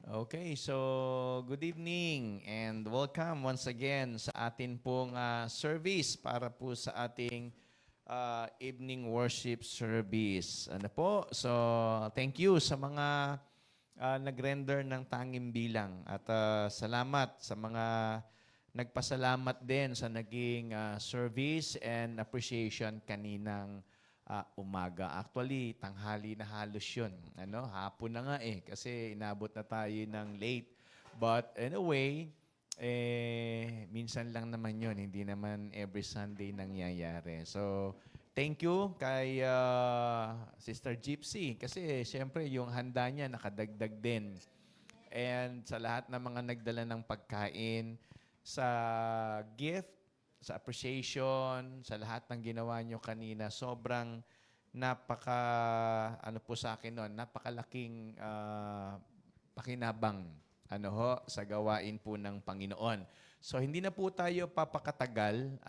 Okay, so good evening and welcome once again sa atin pong service para po sa ating evening worship service. Ano po? So, thank you sa mga nag-render ng tanging bilang at salamat sa mga nagpasalamat din sa naging service and appreciation kaninang umaga. Actually, tanghali na halos yun. Hapon na nga kasi inabot na tayo ng late. But anyway, minsan lang naman yun. Hindi naman every Sunday nangyayari. So, thank you kay Sister Gypsy. Kasi siyempre yung handa niya nakadagdag din. And sa lahat ng mga nagdala ng pagkain, sa gift, sa appreciation, sa lahat ng ginawa nyo kanina, sobrang ano po sa akin noon, napakalaking pakinabang sa gawain po ng Panginoon. So hindi na po tayo papakatagal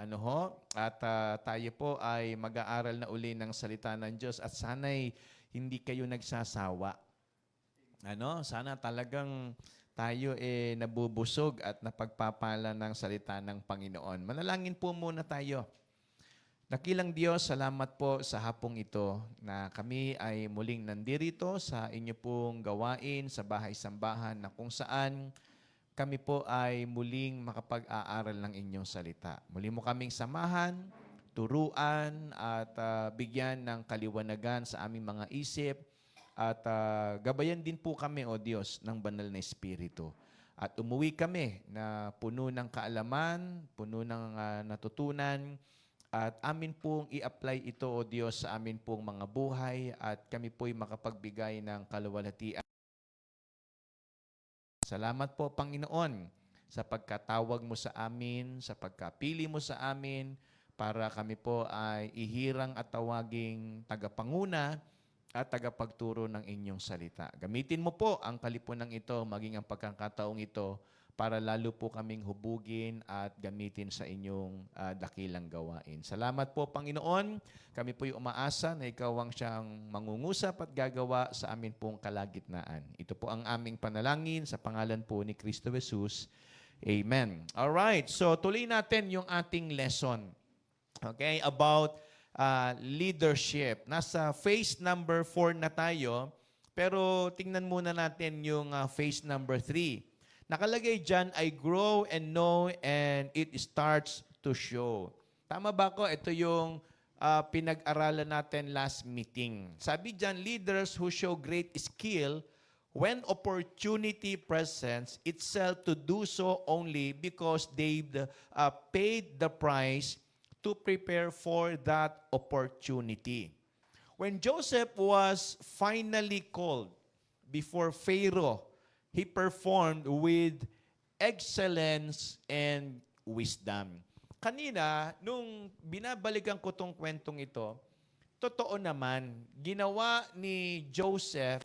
at tayo po ay mag-aaral na uli ng salita ng Diyos at sana'y hindi kayo nagsasawa. Sana talagang tayo nabubusog at napagpapala ng salita ng Panginoon. Manalangin po muna tayo. Dakilang Diyos, salamat po sa hapong ito na kami ay muling nandirito sa inyo pong gawain sa bahay-sambahan na kung saan kami po ay muling makapag-aaral ng inyong salita. Muli mo kaming samahan, turuan at bigyan ng kaliwanagan sa aming mga isip. At gabayan din po kami, O Diyos, ng banal na Espiritu. At umuwi kami na puno ng kaalaman, puno ng natutunan, at amin pong i-apply ito, O Diyos, sa amin pong mga buhay at kami po'y makapagbigay ng kaluwalhatian. Salamat po, Panginoon, sa pagkatawag mo sa amin, sa pagkapili mo sa amin, para kami po ay ihirang at tawaging tagapanguna at tagapagturo ng inyong salita. Gamitin mo po ang kalipunan ito, maging ang pagkakataong ito, para lalo po kaming hubugin at gamitin sa inyong dakilang gawain. Salamat po, Panginoon. Kami po'y umaasa na ikaw ang siyang mangungusap at gagawa sa amin pong kalagitnaan. Ito po ang aming panalangin sa pangalan po ni Kristo Jesus. Amen. Alright, so tuloy natin yung ating lesson. Okay, about leadership. Nasa phase number 4 na tayo, pero tingnan muna natin yung phase number 3. Nakalagay dyan, I grow and know and it starts to show. Tama ba ko? Ito yung pinag-aralan natin last meeting. Sabi dyan, leaders who show great skill when opportunity presents itself to do so only because they've paid the price to prepare for that opportunity. When Joseph was finally called before Pharaoh, he performed with excellence and wisdom. Kanina, nung binabalikan ko tong kwentong ito, totoo naman, ginawa ni Joseph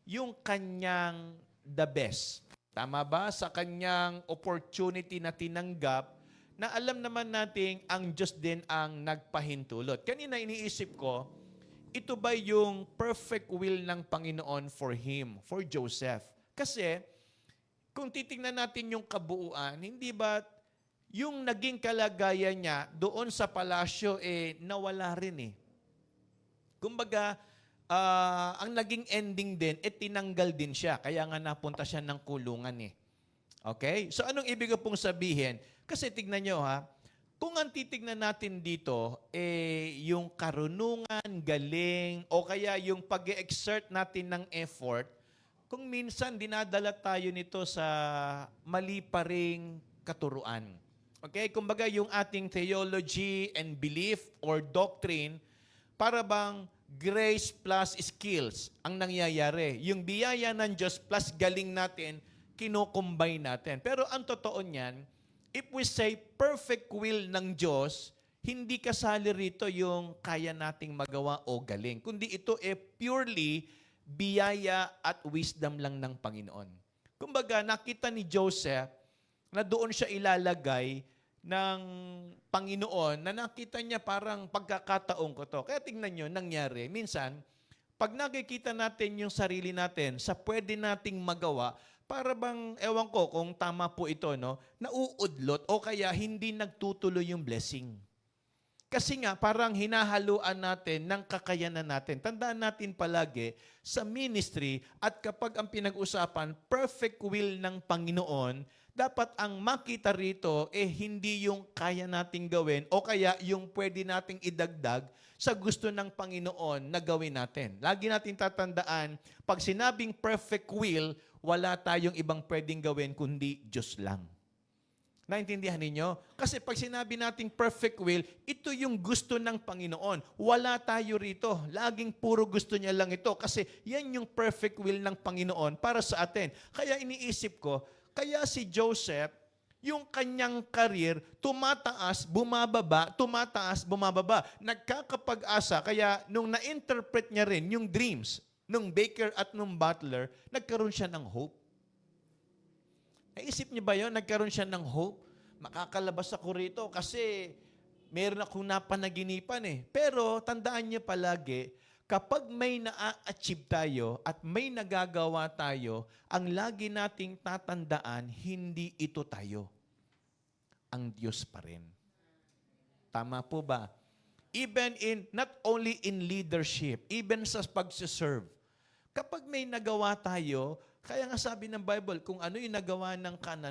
yung kanyang the best. Tama ba? Sa kanyang opportunity na tinanggap, na alam naman nating ang Diyos din ang nagpahintulot. Kanina iniisip ko, ito ba yung perfect will ng Panginoon for him, for Joseph? Kasi, kung titingnan natin yung kabuuan, hindi ba yung naging kalagayan niya doon sa palasyo, nawala rin Kumbaga, ang naging ending din, tinanggal din siya. Kaya nga napunta siya ng kulungan Okay? So, anong ibig pong sabihin? Kasi tignan nyo kung ang titignan natin dito, yung karunungan, galing, o kaya yung pag-exert natin ng effort, kung minsan dinadala tayo nito sa mali pa ring katuruan. Okay? Kumbaga yung ating theology and belief or doctrine, para bang grace plus skills ang nangyayari. Yung biyaya ng Diyos plus galing natin, kino-combine natin. Pero ang totoo niyan, if we say perfect will ng Diyos, hindi kasali rito yung kaya nating magawa o galing. Kundi ito purely biyaya at wisdom lang ng Panginoon. Kumbaga, nakita ni Joseph na doon siya ilalagay ng Panginoon na nakita niya parang pagkakataon ko to. Kaya tingnan nyo, nangyari. Minsan, pag nakikita natin yung sarili natin sa pwede nating magawa, para bang, ewan ko kung tama po ito, no? Nauudlot o kaya hindi nagtutuloy yung blessing. Kasi nga, parang hinahaluan natin ng kakayanan natin. Tandaan natin palagi, sa ministry, at kapag ang pinag-usapan, perfect will ng Panginoon, dapat ang makita rito, hindi yung kaya nating gawin o kaya yung pwede nating idagdag sa gusto ng Panginoon na gawin natin. Lagi natin tatandaan, pag sinabing perfect will, wala tayong ibang pwedeng gawin kundi Diyos lang. Naintindihan ninyo? Kasi pag sinabi nating perfect will, ito yung gusto ng Panginoon. Wala tayo rito. Laging puro gusto niya lang ito. Kasi yan yung perfect will ng Panginoon para sa atin. Kaya iniisip ko, kaya si Joseph, yung kanyang career, tumataas, bumababa. Nagkakapag-asa. Kaya nung na-interpret niya rin yung dreams, nung baker at nung butler, nagkaroon siya ng hope. Naisip niyo ba yun? Nagkaroon siya ng hope. Makakalabas ako rito kasi meron akong napanaginipan eh. Pero tandaan niyo palagi, kapag may na-achieve tayo at may nagagawa tayo, ang lagi nating tatandaan, hindi ito tayo. Ang Diyos pa rin. Tama po ba? Even in, not only in leadership, even sa pagsiserve. Kapag may nagawa tayo, kaya nga sabi ng Bible, kung ano yung nagawa ng kanan,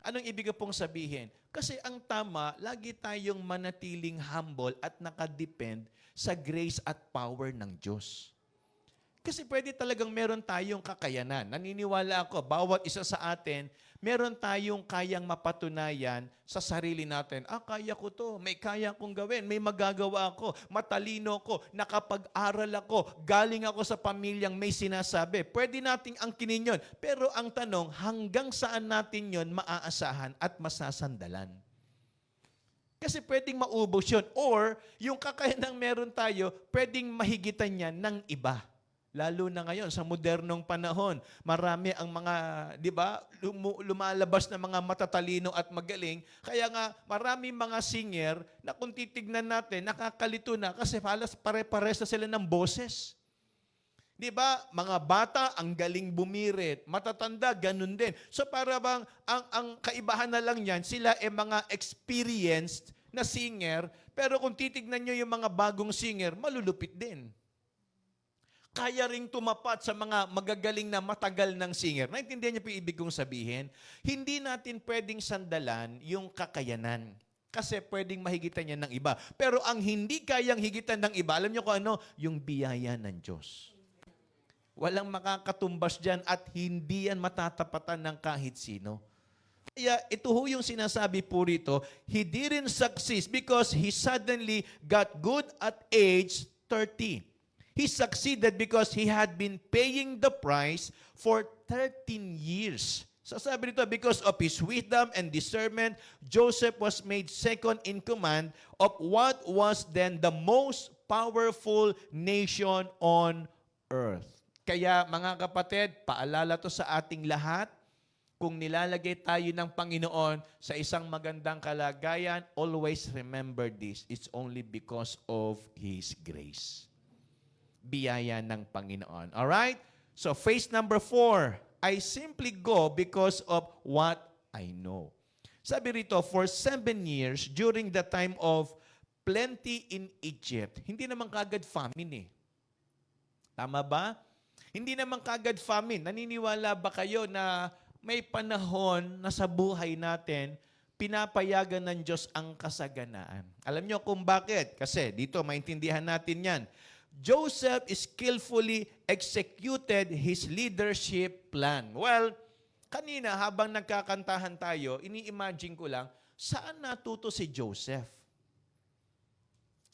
anong ibig pong sabihin? Kasi ang tama, lagi tayong manatiling humble at nakadepend sa grace at power ng Diyos. Kasi pwede talagang meron tayong kakayanan. Naniniwala ako, bawat isa sa atin, meron tayong kayang mapatunayan sa sarili natin. Kaya ko to, may kaya kong gawin, may magagawa ako, matalino ako, nakapag-aral ako, galing ako sa pamilyang may sinasabi. Pwede nating angkinin yun. Pero ang tanong, hanggang saan natin yun maaasahan at masasandalan? Kasi pwedeng maubos yun. Or, yung kakayanang meron tayo, pwedeng mahigitan niya ng iba. Lalo na ngayon, sa modernong panahon, marami ang mga, di ba, lumalabas na mga matatalino at magaling. Kaya nga, marami mga singer na kung titignan natin, nakakalito na kasi halos pare-pares na sila ng boses. Di ba, mga bata, ang galing bumirit. Matatanda, ganun din. So para bang, ang kaibahan na lang yan, sila mga experienced na singer, pero kung titignan nyo yung mga bagong singer, malulupit din. Kaya ring tumapat sa mga magagaling na matagal ng singer. Naintindihan niyo po yung ibig kong sabihin? Hindi natin pwedeng sandalan yung kakayanan. Kasi pwedeng mahigitan niya ng iba. Pero ang hindi kayang higitan ng iba, alam niyo kung ano? Yung biyaya ng Diyos. Walang makakatumbas dyan at hindi yan matatapatan ng kahit sino. Kaya ito ho yung sinasabi po rito, he didn't succeed because he suddenly got good at age 30. He succeeded because he had been paying the price for 13 years. So sabi dito, because of his wisdom and discernment, Joseph was made second in command of what was then the most powerful nation on earth. Kaya mga kapatid, paalala to sa ating lahat, kung nilalagay tayo ng Panginoon sa isang magandang kalagayan, always remember this, it's only because of His grace. Biyaya ng Panginoon. Alright? So, phase number 4, I simply go because of what I know. Sabi rito, for 7 years, during the time of plenty in Egypt, hindi naman kagad famine eh. Tama ba? Hindi naman kagad famine. Naniniwala ba kayo na may panahon na sa buhay natin, pinapayagan ng Diyos ang kasaganaan? Alam nyo kung bakit? Kasi dito, maintindihan natin yan. Joseph skillfully executed his leadership plan. Well, kanina habang nagkakantahan tayo, ini-imagine ko lang, saan natuto si Joseph?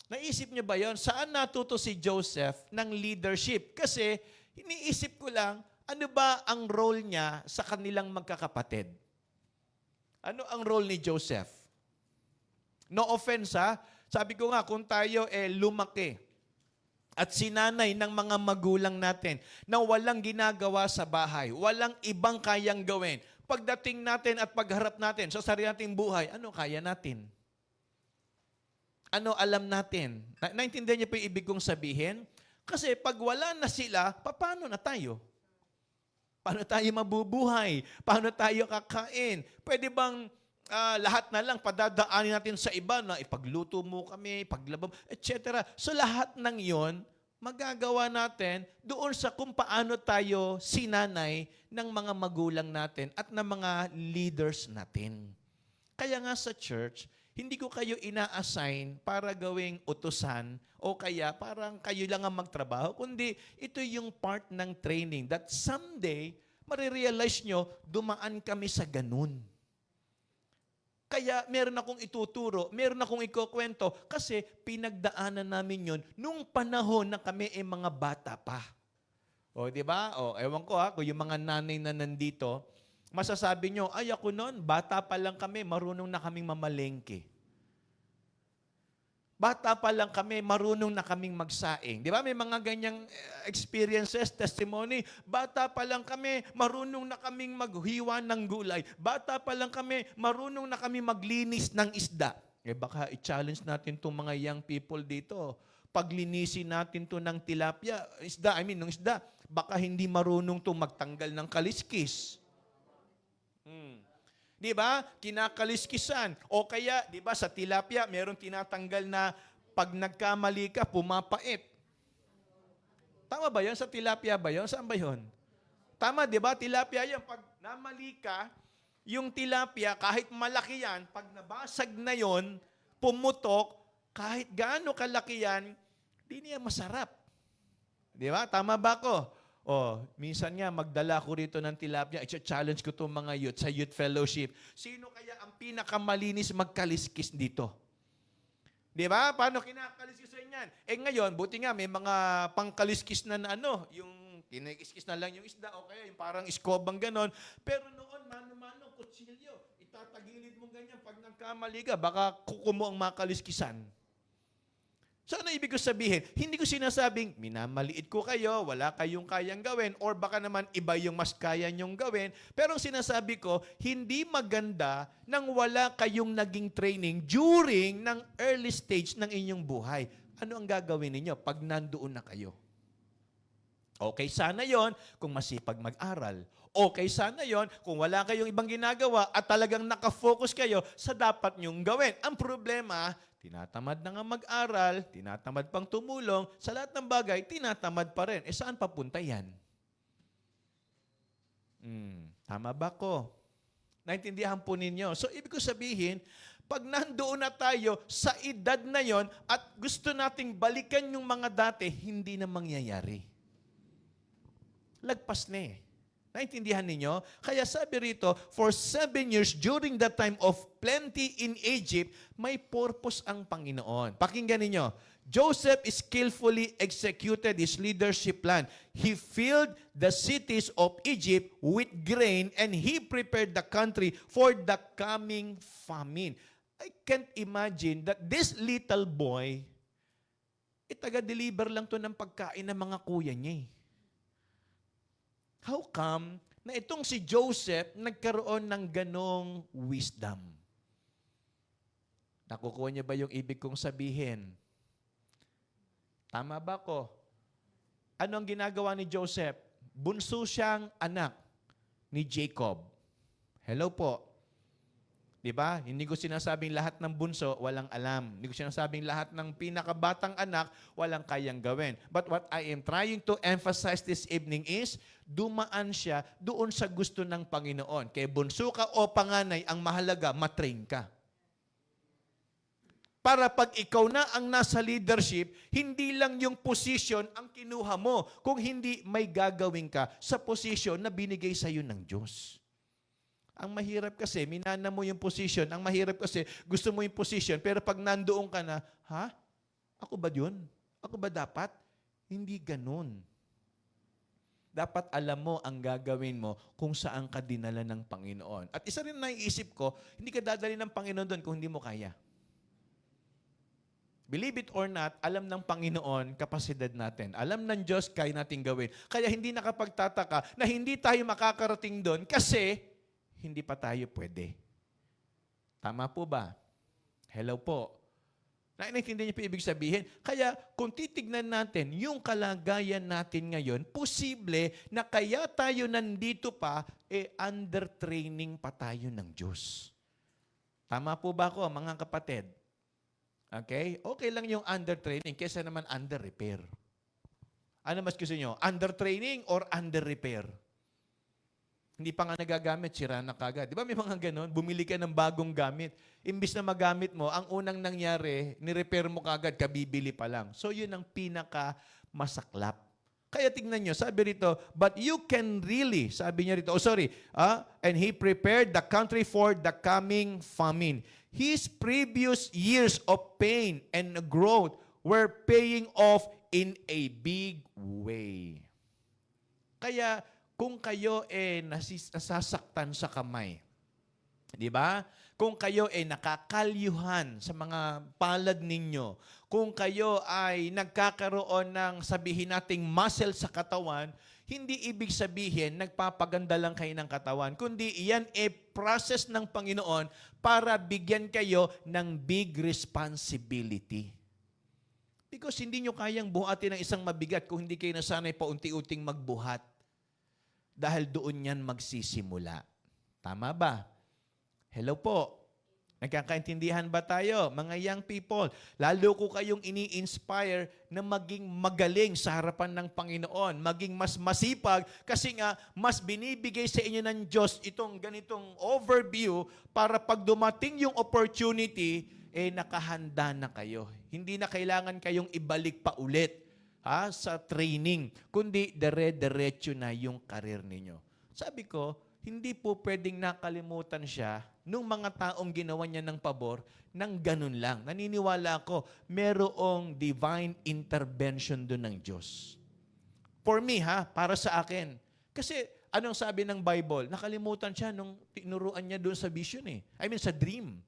Naisip niyo ba yon? Saan natuto si Joseph ng leadership? Kasi iniisip ko lang, ano ba ang role niya sa kanilang magkakapatid? Ano ang role ni Joseph? No offense ha, sabi ko nga, kung tayo lumaki, at sinanay ng mga magulang natin na walang ginagawa sa bahay, walang ibang kayang gawin. Pagdating natin at pagharap natin sa sarili nating buhay, ano kaya natin? Ano alam natin? Naintindihan niyo po yung ibig kong sabihin? Kasi pag wala na sila, paano na tayo? Paano tayo mabubuhay? Paano tayo kakain? Pwede bang lahat na lang padadaanin natin sa iba na ipagluto mo kami, paglabab, etc. So lahat ng yon magagawa natin doon sa kung paano tayo sinanay ng mga magulang natin at ng mga leaders natin. Kaya nga sa church, hindi ko kayo ina-assign para gawing utusan o kaya parang kayo lang ang magtrabaho, kundi ito yung part ng training that someday, marirealize nyo, dumaan kami sa ganun. Kaya meron akong ituturo, meron akong ikukwento kasi pinagdaanan namin yon nung panahon na kami ay mga bata pa. O, di ba? O, ewan ko kung yung mga nanay na nandito, masasabi nyo, ay ako noon, bata pa lang kami, marunong na kaming mamalengke. Bata pa lang kami, marunong na kaming magsaing. Di ba? May mga ganyang experiences, testimony. Bata pa lang kami, marunong na kaming maghiwa ng gulay. Bata pa lang kami, marunong na kami maglinis ng isda. Baka i-challenge natin itong mga young people dito. Paglinisin natin to ng tilapia, ng isda, baka hindi marunong to magtanggal ng kaliskis. Di ba? Kinakaliskisan. O kaya, di ba, sa tilapia, meron tinatanggal na pag nagkamali ka, pumapait. Tama ba yun? Sa tilapia ba yun? Saan ba yun? Tama, di ba? Tilapia yun. Pag namali ka, yung tilapia, kahit malaki yan, pag nabasag na yon, pumutok, kahit gaano kalaki yan, di niya masarap. Di ba? Tama ba ko? Minsan nga, magdala ko rito ng tilapia. I-challenge ko itong mga youth sa youth fellowship. Sino kaya ang pinakamalinis magkaliskis dito? Di ba? Paano kinakaliskisan yan? Ngayon, buti nga, may mga pangkaliskis na yung kinikiskis na lang yung isda, o kaya yung parang iskobang ganon. Pero noon, mano-mano, kutsilyo. Itatagilid mo ganyan. Pag nagkamali ka, baka kukumo ang makaliskisan. So ano ibig ko sabihin? Hindi ko sinasabing, minamaliit ko kayo, wala kayong kayang gawin, or baka naman iba yung mas kaya nyong gawin. Pero ang sinasabi ko, hindi maganda nang wala kayong naging training during ng early stage ng inyong buhay. Ano ang gagawin ninyo pag nandoon na kayo? Okay sana yon kung masipag mag-aral. Okay sana yon kung wala kayong ibang ginagawa at talagang nakafocus kayo sa dapat nyong gawin. Ang problema, tinatamad na nga mag-aral, tinatamad pang tumulong, sa lahat ng bagay, tinatamad pa rin. Saan papunta yan? Tama ba ko? Naintindihan po ninyo. So, ibig ko sabihin, pag nandoon na tayo sa edad na yon at gusto nating balikan yung mga dati, hindi na mangyayari. Lagpas na eh. Naintindihan ninyo? Kaya sabi rito, for 7 years during the time of plenty in Egypt, may purpose ang Panginoon. Pakinggan ninyo. Joseph skillfully executed his leadership plan. He filled the cities of Egypt with grain and he prepared the country for the coming famine. I can't imagine that this little boy, taga-deliver lang to ng pagkain ng mga kuya niya eh. How come na itong si Joseph nagkaroon ng ganong wisdom? Nakukuha niya ba yung ibig kong sabihin? Tama ba ko? Ano ang ginagawa ni Joseph? Bunso siyang anak ni Jacob. Hello po. Diba? Hindi ko sinasabing lahat ng bunso walang alam. Hindi ko sinasabing lahat ng pinakabatang anak walang kayang gawin. But what I am trying to emphasize this evening is, dumaan siya doon sa gusto ng Panginoon. Kaya bunso ka o panganay, ang mahalaga, matrain ka. Para pag ikaw na ang nasa leadership, hindi lang yung position ang kinuha mo, kung hindi may gagawin ka sa position na binigay sa iyo ng Diyos. Ang mahirap kasi, minana mo yung position. Ang mahirap kasi, gusto mo yung position, pero pag nandoon ka na, ha? Ako ba yun? Ako ba dapat? Hindi ganun. Dapat alam mo ang gagawin mo kung saan ka dinala ng Panginoon. At isa rin na iisip ko, hindi ka dadali ng Panginoon doon kung hindi mo kaya. Believe it or not, alam ng Panginoon kapasidad natin. Alam ng Diyos kaya natin gawin. Kaya hindi nakapagtataka na hindi tayo makakarating doon kasi hindi pa tayo pwede. Tama po ba? Hello po. Naintindihan niyo po ibig sabihin? Kaya kung titignan natin yung kalagayan natin ngayon, posible na kaya tayo nandito pa, under training pa tayo ng Diyos. Tama po ba ako, mga kapatid? Okay? Okay lang yung under training kaysa naman under repair. Ano mas gusto nyo? Under training or under repair? Hindi pa nga nagagamit, sira na kagad. Di ba may mga ganon? Bumili ka ng bagong gamit. Imbis na magamit mo, ang unang nangyari, ni-repair mo kagad, kabibili pa lang. So yun ang pinaka-masaklap. Kaya tingnan nyo, sabi rito, but you can really, sabi niya rito, and he prepared the country for the coming famine. His previous years of pain and growth were paying off in a big way. Kaya, kung kayo nasasaktan sa kamay, di ba? Kung kayo nakakalyuhan sa mga palad ninyo, kung kayo ay nagkakaroon ng sabihin nating muscle sa katawan, hindi ibig sabihin nagpapaganda lang kayo ng katawan, kundi iyan process ng Panginoon para bigyan kayo ng big responsibility. Because hindi nyo kayang buhatin ng isang mabigat kung hindi kayo nasanay paunti-unting magbuhat. Dahil doon yan magsisimula. Tama ba? Hello po. Nagkakaintindihan ba tayo? Mga young people, lalo ko kayong ini-inspire na maging magaling sa harapan ng Panginoon, maging mas masipag, kasi nga, mas binibigay sa inyo ng Diyos itong ganitong overview para pag dumating yung opportunity, nakahanda na kayo. Hindi na kailangan kayong ibalik pa ulit sa training, kundi dire-diretso na yung karir ninyo. Sabi ko, hindi po pwedeng nakalimutan siya nung mga taong ginawa niya ng pabor nang ganun lang. Naniniwala ako, merong divine intervention doon ng Diyos. For me, para sa akin. Kasi anong sabi ng Bible? Nakalimutan siya nung tinuruan niya doon sa vision sa dream.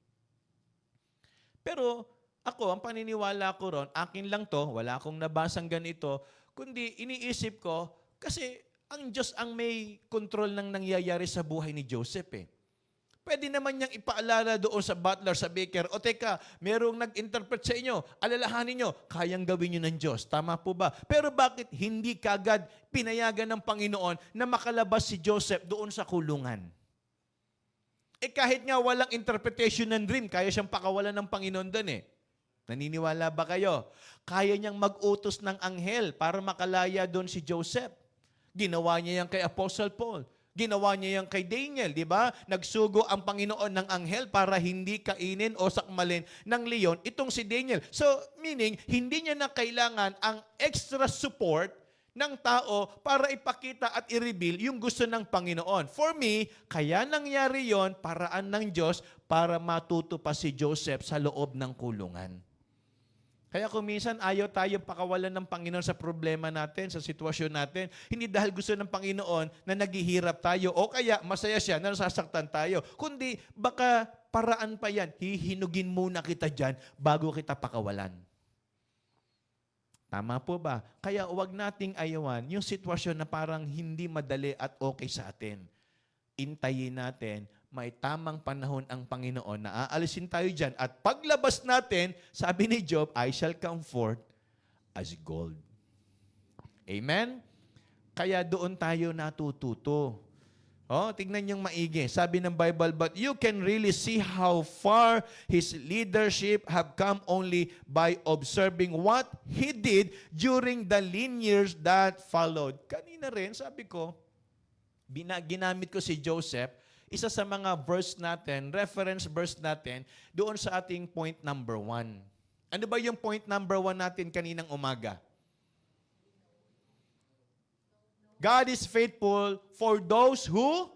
Pero ako, ang paniniwala ko ron, akin lang to, wala akong nabasang ganito, kundi iniisip ko, kasi ang Diyos ang may control ng nangyayari sa buhay ni Joseph Pwede naman niyang ipaalala doon sa butler, sa baker, o teka, merong nag-interpret sa inyo, alalahanin niyo, kayang gawin niyo ng Diyos. Tama po ba? Pero bakit hindi kagad pinayagan ng Panginoon na makalabas si Joseph doon sa kulungan? Kahit nga walang interpretation ng dream, kaya siyang pakawalan ng Panginoon doon Naniniwala ba kayo? Kaya niyang mag-utos ng anghel para makalaya doon si Joseph. Ginawa niya yan kay Apostle Paul. Ginawa niya yan kay Daniel, di ba? Nagsugo ang Panginoon ng anghel para hindi kainin o sakmalin ng leon itong si Daniel. So, meaning, hindi niya na kailangan ang extra support ng tao para ipakita at i-reveal yung gusto ng Panginoon. For me, kaya nangyari yon, paraan ng Diyos para matuto pa si Joseph sa loob ng kulungan. Kaya kung minsan ayaw tayong pakawalan ng Panginoon sa problema natin, sa sitwasyon natin, hindi dahil gusto ng Panginoon na naghihirap tayo o kaya masaya siya na nasasaktan tayo, kundi baka paraan pa yan, hihinugin muna kita dyan bago kita pakawalan. Tama po ba? Kaya huwag nating ayawan yung sitwasyon na parang hindi madali at okay sa atin. Intayin natin, may tamang panahon ang Panginoon na aalisin tayo dyan. At paglabas natin, sabi ni Job, I shall come forth as gold. Amen? Kaya doon tayo natututo. Tignan niyong maigi. Sabi ng Bible, but you can really see how far his leadership have come only by observing what he did during the lean years that followed. Kanina rin, sabi ko, ginamit ko si Joseph, isa sa mga verse natin, reference verse natin, doon sa ating point number 1. Ano ba yung point number 1 natin kaninang umaga? God is faithful for those who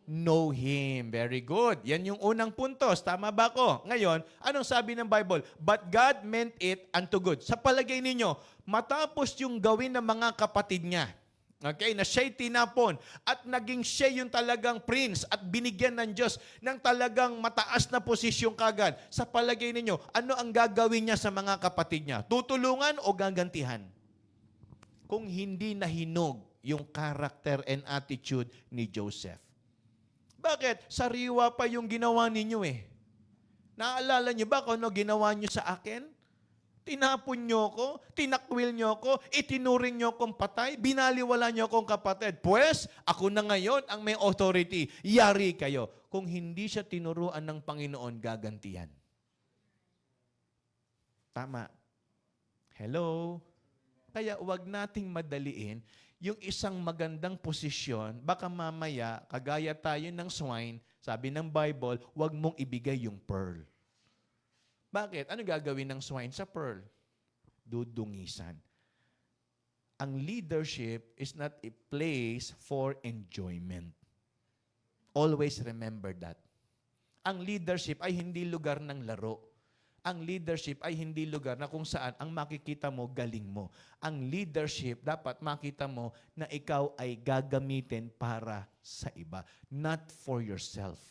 know Him. Very good. Yan yung unang puntos. Tama ba ako? Ngayon, anong sabi ng Bible? But God meant it unto good. Sa palagay ninyo, matapos yung gawin ng mga kapatid niya, na siya'y tinapon at naging siya yung talagang prince at binigyan ng Diyos ng talagang mataas na posisyon kagad. Sa palagay ninyo, ano ang gagawin niya sa mga kapatid niya? Tutulungan o gagantihan? Kung hindi nahinog yung character and attitude ni Joseph. Bakit? Sariwa pa yung ginawa ninyo Naalala niyo ba kung ano ginawa niyo sa akin? Tinapon nyo ko, tinakwil nyo ko, itinuring nyo kong patay, binaliwala nyo kong kapatid. Pues, ako na ngayon ang may authority. Yari kayo. Kung hindi siya tinuruan ng Panginoon, gagantihan. Tama. Hello? Kaya huwag nating madaliin yung isang magandang posisyon, baka mamaya, kagaya tayo ng swine, sabi ng Bible, huwag mong ibigay yung pearl. Bakit? Ano gagawin ng swine sa pearl? Dudungisan. Ang leadership is not a place for enjoyment. Always remember that. Ang leadership ay hindi lugar ng laro. Ang leadership ay hindi lugar na kung saan ang makikita mo, galing mo. Ang leadership, dapat makita mo na ikaw ay gagamitin para sa iba, not for yourself.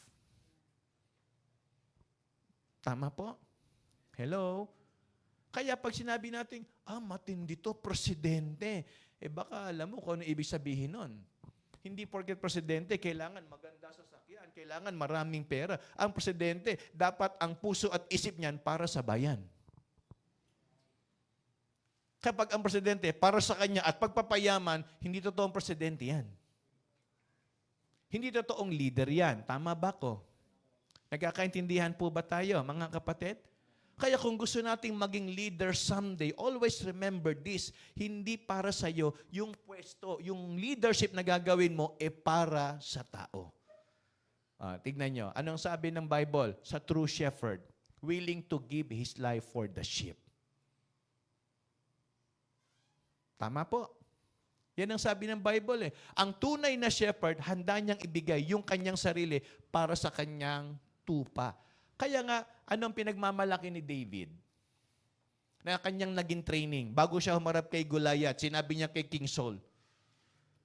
Tama po? Hello? Kaya pag sinabi natin, matindi to, presidente. Baka alam mo kung ano ibig sabihin nun. Hindi porket presidente, kailangan maganda sa sakyan, kailangan maraming pera. Ang presidente, dapat ang puso at isip niyan para sa bayan. Kapag ang presidente, para sa kanya at pagpapayaman, hindi totoong presidente yan. Hindi totoong leader yan. Tama ba ko? Nagkakaintindihan po ba tayo, mga kapatid? Kaya kung gusto nating maging leader someday, always remember this, hindi para sa iyo yung pwesto, yung leadership na gagawin mo para sa tao. Tignan nyo, anong sabi ng Bible? Sa true shepherd, willing to give his life for the sheep. Tama po. Yan ang sabi ng Bible. Ang tunay na shepherd, handa niyang ibigay yung kanyang sarili para sa kanyang tupa. Kaya nga, anong pinagmamalaki ni David? Na kanyang naging training. Bago siya humarap kay Goliath, sinabi niya kay King Saul,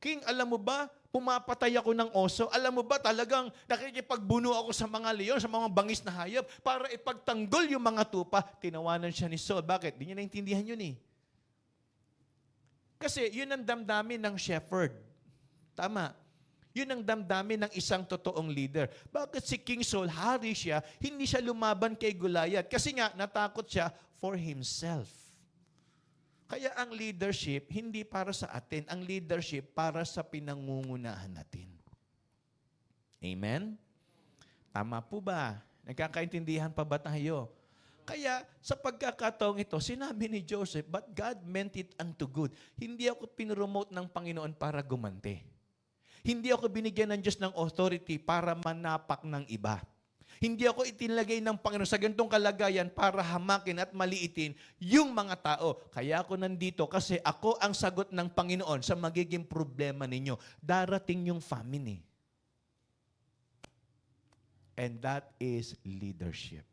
King, alam mo ba, pumapatay ako ng oso. Alam mo ba, talagang nakikipagbuno ako sa mga leon, sa mga bangis na hayop, para ipagtanggol yung mga tupa. Tinawanan siya ni Saul. Bakit? Di niya naintindihan yun eh. Kasi yun ang damdamin ng shepherd. Tama. Yun ang damdamin ng isang totoong leader. Bakit si King Saul, hari siya, hindi siya lumaban kay Goliath? Kasi nga, natakot siya for himself. Kaya ang leadership, hindi para sa atin. Ang leadership, para sa pinangungunahan natin. Amen? Tama po ba? Nagkakaintindihan pa ba tayo? Kaya sa pagkakataong ito, sinabi ni Joseph, but God meant it unto good. Hindi ako pinromote ng Panginoon para gumante. Hindi ako binigyan ng Diyos ng authority para manapak ng iba. Hindi ako itinlagay ng Panginoon sa ganitong kalagayan para hamakin at maliitin yung mga tao. Kaya ako nandito kasi ako ang sagot ng Panginoon sa magiging problema ninyo. Darating yung famine. And that is leadership.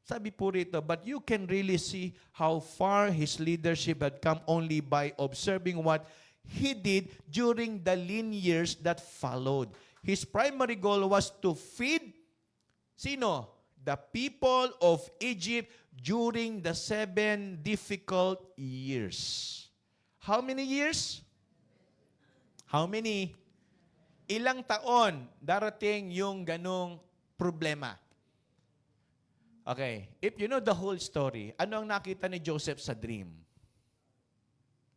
Sabi po rito, but you can really see how far his leadership had come only by observing what he did during the lean years that followed. His primary goal was to feed, sino? The people of Egypt during the 7 difficult years. How many years? How many? Ilang taon darating yung ganong problema? Okay, if you know the whole story, ano ang nakita ni Joseph sa dream?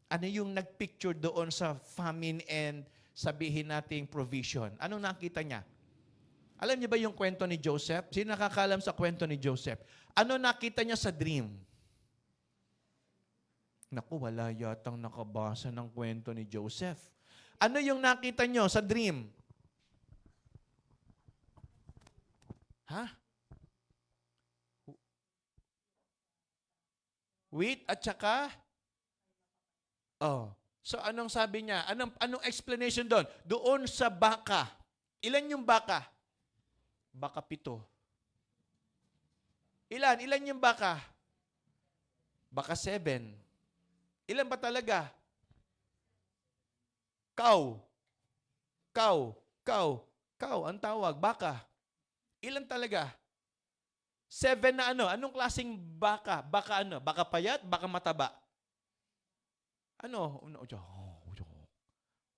Ano yung nagpicture doon sa famine and sabihin nating provision? Anong nakita niya? Alam niyo ba yung kwento ni Joseph? Sino nakakaalam sa kwento ni Joseph? Ano nakita niya sa dream? Naku, wala yatang nakabasa ng kwento ni Joseph. Ano yung nakita niyo sa dream? Ha? Wheat at saka? So anong sabi niya? Anong explanation doon? Doon sa baka. Ilan yung baka? Baka 7. Ilan yung baka? Baka 7. Ilan ba talaga? Cow. Ang tawag, baka. Ilan talaga? 7 na ano? Anong klaseng baka? Baka ano? Baka payat? Baka mataba? Ano?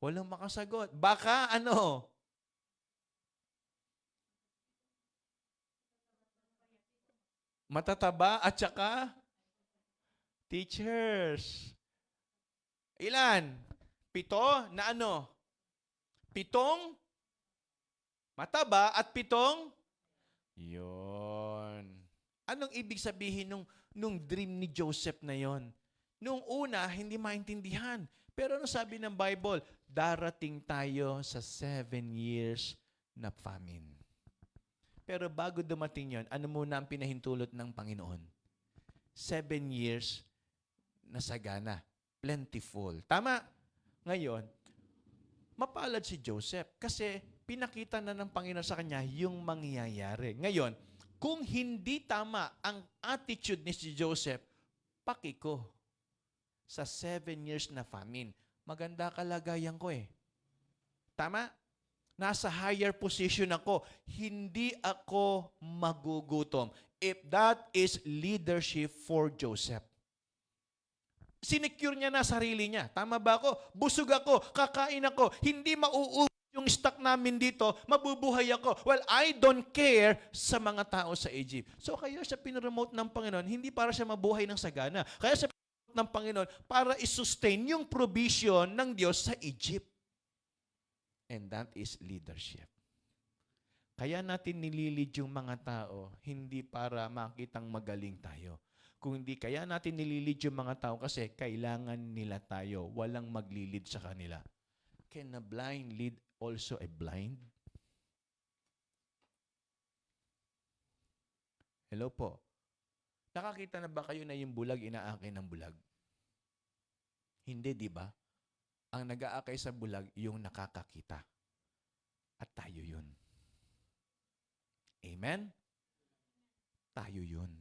Walang makasagot. Baka ano? Matataba at saka Teachers. Ilan? 7 na ano? 7 mataba at 7 yon. Anong ibig sabihin nung dream ni Joseph na yon? Nung una, hindi maintindihan. Pero ano sabi ng Bible? Darating tayo sa 7 years na famine. Pero bago dumating yon, ano muna ang pinahintulot ng Panginoon? 7 years na sagana. Plentiful. Tama? Ngayon, mapalad si Joseph kasi pinakita na ng Panginoon sa kanya yung mangyayari. Ngayon, kung hindi tama ang attitude ni si Joseph, pakiko sa 7 years na famine. Maganda kalagayan ko eh. Tama? Nasa higher position ako. Hindi ako magugutom. If that is leadership for Joseph. Sinecure niya na sarili niya. Tama ba ako? Busog ako, kakain ako, hindi mauubos yung stock namin dito, mabubuhay ako. Well, I don't care sa mga tao sa Egypt. So kaya siya pinromote ng Panginoon, hindi para siya mabuhay ng sagana. Kaya siya pinromote ng Panginoon para isustain yung provision ng Diyos sa Egypt. And that is leadership. Kaya natin nililid yung mga tao, hindi para makitang magaling tayo. Kung hindi, kaya natin nililid yung mga tao kasi kailangan nila tayo. Walang maglilid sa kanila. Can a blind lead also a blind? Hello po. Nakakita na ba kayo na yung bulag inaakay ng bulag? Hindi, di ba? Ang nag-aakay sa bulag, yung nakakakita. At tayo yun. Amen? Tayo yun.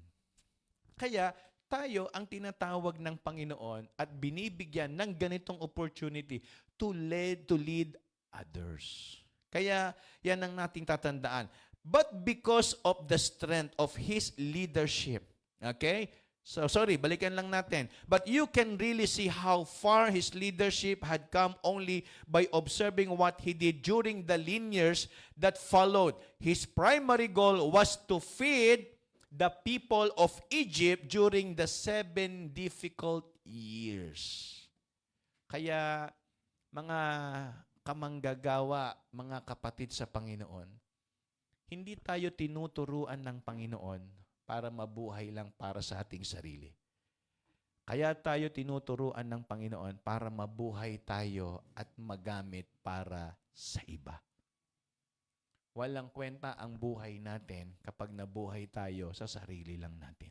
Kaya tayo ang tinatawag ng Panginoon at binibigyan ng ganitong opportunity to lead others. Kaya yan ang nating tatandaan. But because of the strength of His leadership, okay? So, sorry, balikan lang natin. But you can really see how far His leadership had come only by observing what He did during the lean years that followed. His primary goal was to feed the people of Egypt during the 7 difficult years. Kaya, mga kamanggagawa, mga kapatid sa Panginoon, hindi tayo tinuturuan ng Panginoon para mabuhay lang para sa ating sarili. Kaya tayo tinuturuan ng Panginoon para mabuhay tayo at magamit para sa iba. Walang kwenta ang buhay natin kapag nabuhay tayo sa sarili lang natin.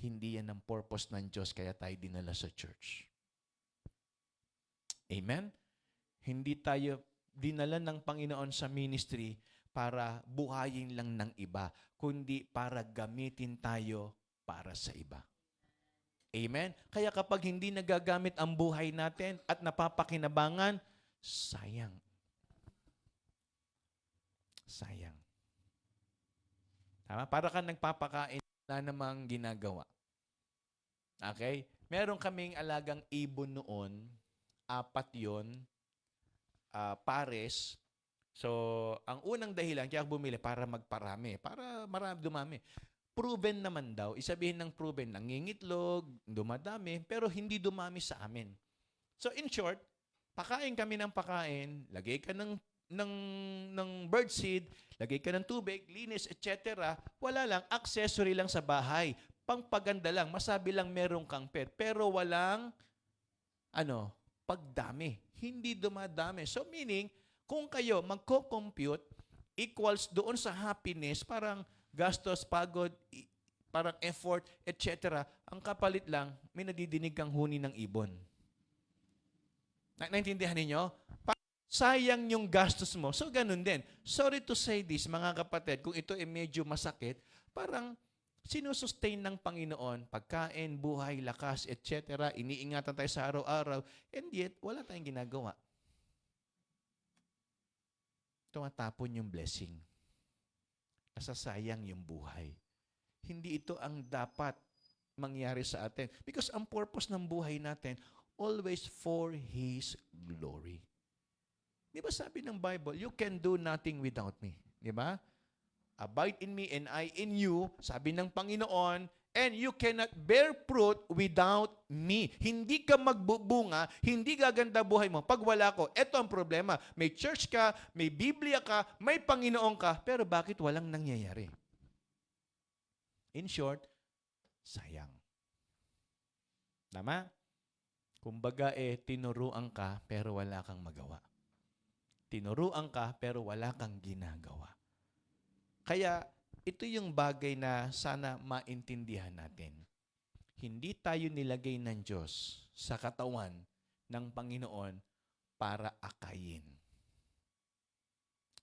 Hindi yan ang purpose ng Diyos kaya tayo dinala sa church. Amen? Hindi tayo dinala ng Panginoon sa ministry para buhayin lang ng iba, kundi para gamitin tayo para sa iba. Amen? Kaya kapag hindi nagagamit ang buhay natin at napapakinabangan, sayang. Sayang. Tama? Para ka nagpapakain na namang ginagawa. Okay? Meron kaming alagang ibon noon, 4 yon, pares. So, ang unang dahilan, kaya bumili para magparami, para marami dumami. Proven naman daw, isabihin ng proven, nangingitlog, dumadami, pero hindi dumami sa amin. So, in short, pakain kami ng pakain, lagay ka ng bird seed, lagay ka ng tubig, linis, etc. Wala lang, accessory lang sa bahay. Pangpaganda lang, masabi lang merong kang pet, pero walang, pagdami. Hindi dumadami. So, meaning, kung kayo magko-compute equals doon sa happiness, parang gastos, pagod, parang effort, etc. Ang kapalit lang, may nadidinig kang huni ng ibon. Naintindihan ninyo? Sayang yung gastos mo. So, ganun din. Sorry to say this, mga kapatid, kung ito ay medyo masakit, parang sinusustain ng Panginoon, pagkain, buhay, lakas, etc. Iniingatan tayo sa araw-araw, and yet, wala tayong ginagawa. Tumatapon yung blessing. Nasasayang yung buhay. Hindi ito ang dapat mangyari sa atin. Because ang purpose ng buhay natin, always for His glory. Di ba sabi ng Bible, you can do nothing without me. Di ba? Abide in me and I in you, sabi ng Panginoon, And you cannot bear fruit without me. Hindi ka magbubunga, hindi gaganda buhay mo pag wala ko. Ito ang problema. May church ka, may Biblia ka, may Panginoon ka, pero bakit walang nangyayari? In short, sayang. Tama? Kumbaga tinuruan ka pero wala kang magawa. Tinuruan ka pero wala kang ginagawa. Kaya ito yung bagay na sana maintindihan natin. Hindi tayo nilagay ng Diyos sa katawan ng Panginoon para akayin.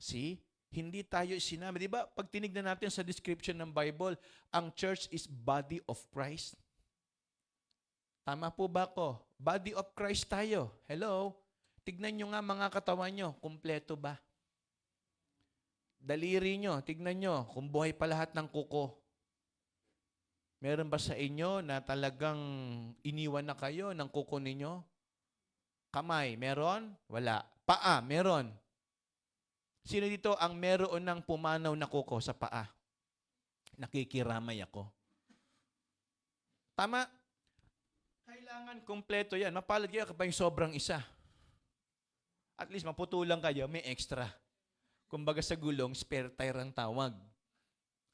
See? Hindi tayo sinabi. Di ba? Pag tinignan natin sa description ng Bible, ang church is body of Christ. Tama po ba ko? Body of Christ tayo. Hello? Tignan nyo nga mga katawan nyo. Kumpleto ba? Daliri nyo, tignan nyo, kung buhay pa lahat ng kuko. Meron ba sa inyo na talagang iniwan na kayo ng kuko ninyo? Kamay, meron? Wala. Paa, meron. Sino dito ang meron ng pumanaw na kuko sa paa? Nakikiramay ako. Tama? Kailangan kumpleto yan. Mapalad kayo kapag sobrang isa. At least maputulang kayo, may extra. Kumbaga sa gulong, spare tire ang tawag.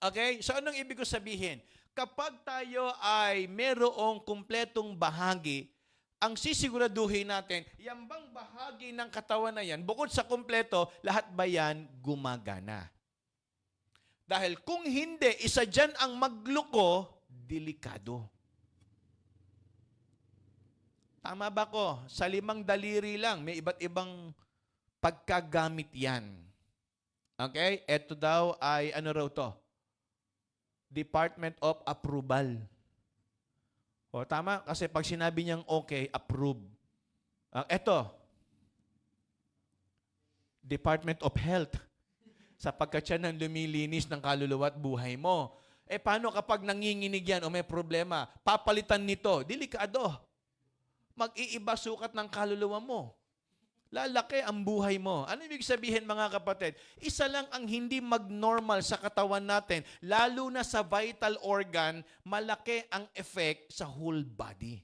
Okay? So anong ibig ko sabihin? Kapag tayo ay merong kumpletong bahagi, ang sisiguraduhin natin, yan bang bahagi ng katawan na yan, bukod sa kumpleto, lahat ba yan gumagana? Dahil kung hindi, isa dyan ang magluko, delikado. Tama ba ko? Sa 5 daliri lang, may iba't ibang pagkagamit yan. Okay? Ito daw ay, ano raw to? Department of Approval. O, tama? Kasi pag sinabi niyang okay, approve. Ito, Department of Health. Sapagkat siya nang lumilinis ng kaluluwa at buhay mo. Paano kapag nanginginig yan o may problema? Papalitan nito. Delikado. Mag-iiba sukat ng kaluluwa mo. Lalaki ang buhay mo. Ano ibig sabihin mga kapatid? Isa lang ang hindi mag-normal sa katawan natin, lalo na sa vital organ, malaki ang effect sa whole body.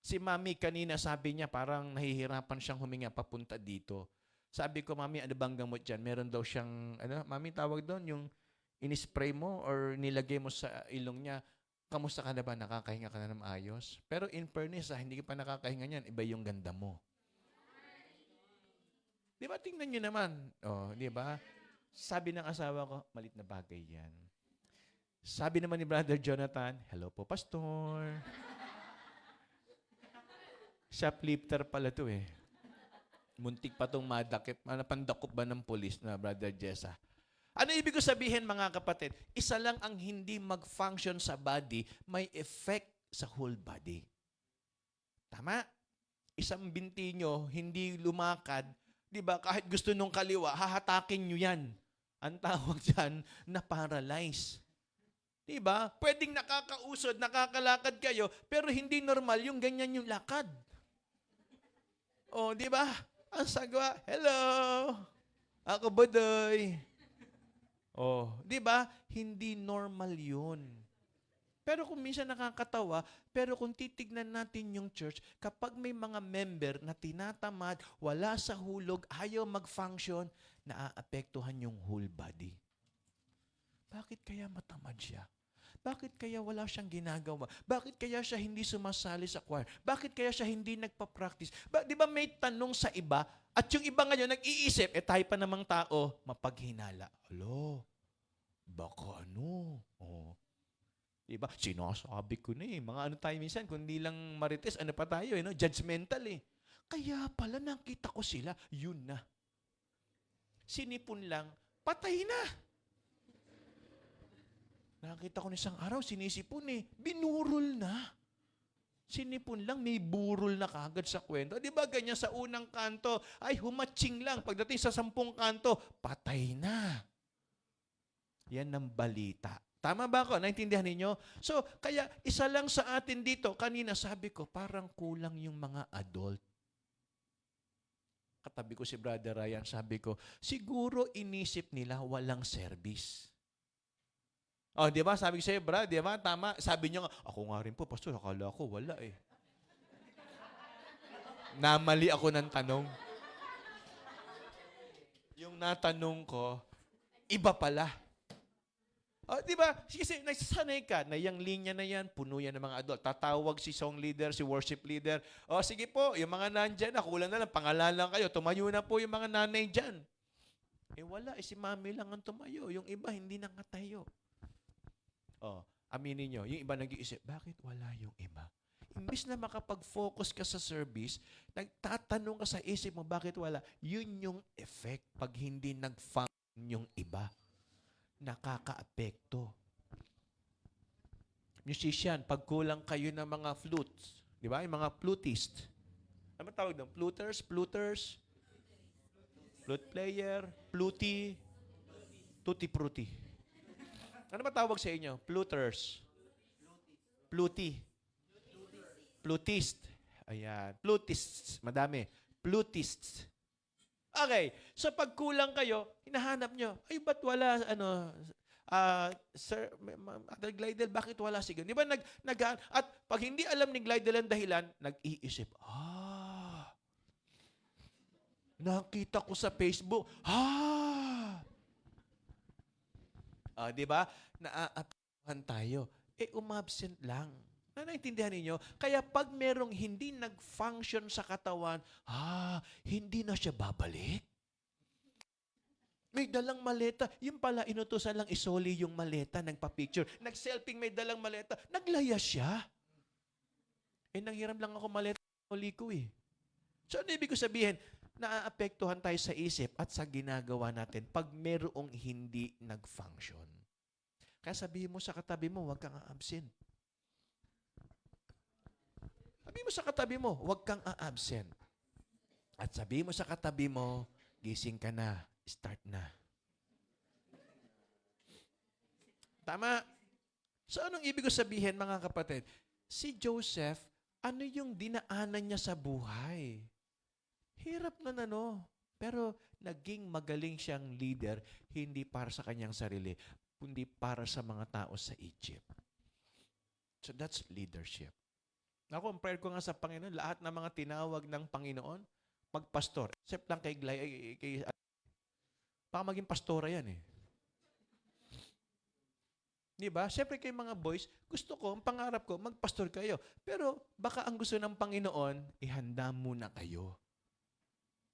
Si Mami kanina sabi niya parang nahihirapan siyang huminga papunta dito. Sabi ko, Mami, ano bang gamot dyan? Meron daw siyang, Mami, tawag doon, yung inispray mo or nilagay mo sa ilong niya. Kamusta ka na ba? Nakakahinga ka na ng ayos? Pero in fairness, hindi ka pa nakakahinga niyan. Iba yung ganda mo. Di ba? Tingnan nyo naman. Di ba? Sabi ng asawa ko, malit na bagay yan. Sabi naman ni Brother Jonathan, hello po, Pastor. Shoplifter pala to Muntik pa itong madakip. Pandakop ba ng polis na Brother Jessa? Ano ibig ko sabihin mga kapatid? Isa lang ang hindi mag-function sa body, may effect sa whole body. Tama? Isang binti nyo, hindi lumakad, di ba? Kahit gusto nung kaliwa, hahatakin nyo yan. Ang tawag dyan, na-paralyze. Di ba? Pwedeng nakakausod, nakakalakad kayo, pero hindi normal yung ganyan yung lakad. Di ba? Ang sagwa, hello! Ako Bodoy. Di ba? Hindi normal yun. Pero kung minsan nakakatawa, pero kung titignan natin yung church, kapag may mga member na tinatamad, wala sa hulog, ayaw mag-function, naaapektuhan yung whole body. Bakit kaya matamad siya? Bakit kaya wala siyang ginagawa? Bakit kaya siya hindi sumasali sa choir? Bakit kaya siya hindi nagpa-practice? Di ba may tanong sa iba? At yung iba ngayon nag-iisip, tayo pa namang tao, mapaghinala. Hello? Baka Diba? Sinasabi ko na Mga tayo minsan, kundi lang marites, ano pa tayo Judgmental Kaya pala nakita ko sila, yun na. Sinipon lang, patay na. Nakita ko isang araw, sinisipon binurol na. Sinipon lang, may burol na kagad sa kwento. Di ba ganyan sa unang kanto, ay humatching lang. Pagdating sa 10 kanto, patay na. Yan ang balita. Tama ba ako? Naintindihan ninyo? So, kaya isa lang sa atin dito, kanina sabi ko, parang kulang yung mga adult. Katabi ko si Brother Ryan, sabi ko, siguro inisip nila walang service. Oh, di ba? Sabi ko sa'yo, Brad, di ba? Tama. Sabi niya nga, ako nga rin po, pastor, akala ko wala eh. Namali ako ng tanong. Yung natanong ko, iba pala. Oh, di ba? Kasi nasasanay ka na yung linya na yan, puno yan ng mga adult. Tatawag si song leader, si worship leader. Oh, sige po, yung mga nandyan, kulang na lang, pangalan lang kayo. Tumayo na po yung mga nanay dyan. Eh wala, si mami lang ang tumayo. Yung iba, hindi nakatayo. Oh, aminin nyo, yung iba nag-iisip, bakit wala yung iba? Imbis na makapag-focus ka sa service, nagtatanong ka sa isip mo, bakit wala? Yun yung effect pag hindi nag-function yung iba. Nakaka-apekto. Musician, pag kulang kayo ng mga flutes, di ba? Yung mga flutist. Ano tawag doon? Fluters? Flute player? Fluty? Tutti-frutti. Ano ba tawag sa inyo? Fluters. Fluty. Flutist. Ayan. Flutists. Madami. Flutists. Okay. So pag kulang kayo, hinahanap nyo, ay ba't wala, Sir, Mother Glidel, bakit wala si Di ba at pag hindi alam ni Glidel ang dahilan, nag-iisip, nakita ko sa Facebook, di ba? Naaapahan tayo. Umabsent lang. Naintindihan ninyo? Kaya pag merong hindi nag-function sa katawan, hindi na siya babalik. May dalang maleta. Yung pala, inutusan lang isoli yung maleta, nagpa-picture. Nag-selfing, may dalang maleta. Naglaya siya. Nanghiram lang ako maleta, isoli ko eh. So, ano ibig ko sabihin? Naaapektuhan tayo sa isip at sa ginagawa natin pag merong hindi nag-function. Kaya sabihin mo sa katabi mo, huwag kang a-absent. Sabihin mo sa katabi mo, huwag kang a-absent. At sabihin mo sa katabi mo, gising ka na, start na. Tama? So anong ibig ko sabihin, mga kapatid? Si Joseph, ano yung dinaanan niya sa buhay? Hirap na pero naging magaling siyang leader, hindi para sa kanyang sarili, kundi para sa mga tao sa Egypt. So that's leadership. Ako, ang prayer ko nga sa Panginoon, lahat ng mga tinawag ng Panginoon, magpastor. Except lang kay baka maging pastora yan eh. Di ba? Siyempre kay mga boys, gusto ko, ang pangarap ko, magpastor kayo. Pero baka ang gusto ng Panginoon, ihanda muna kayo.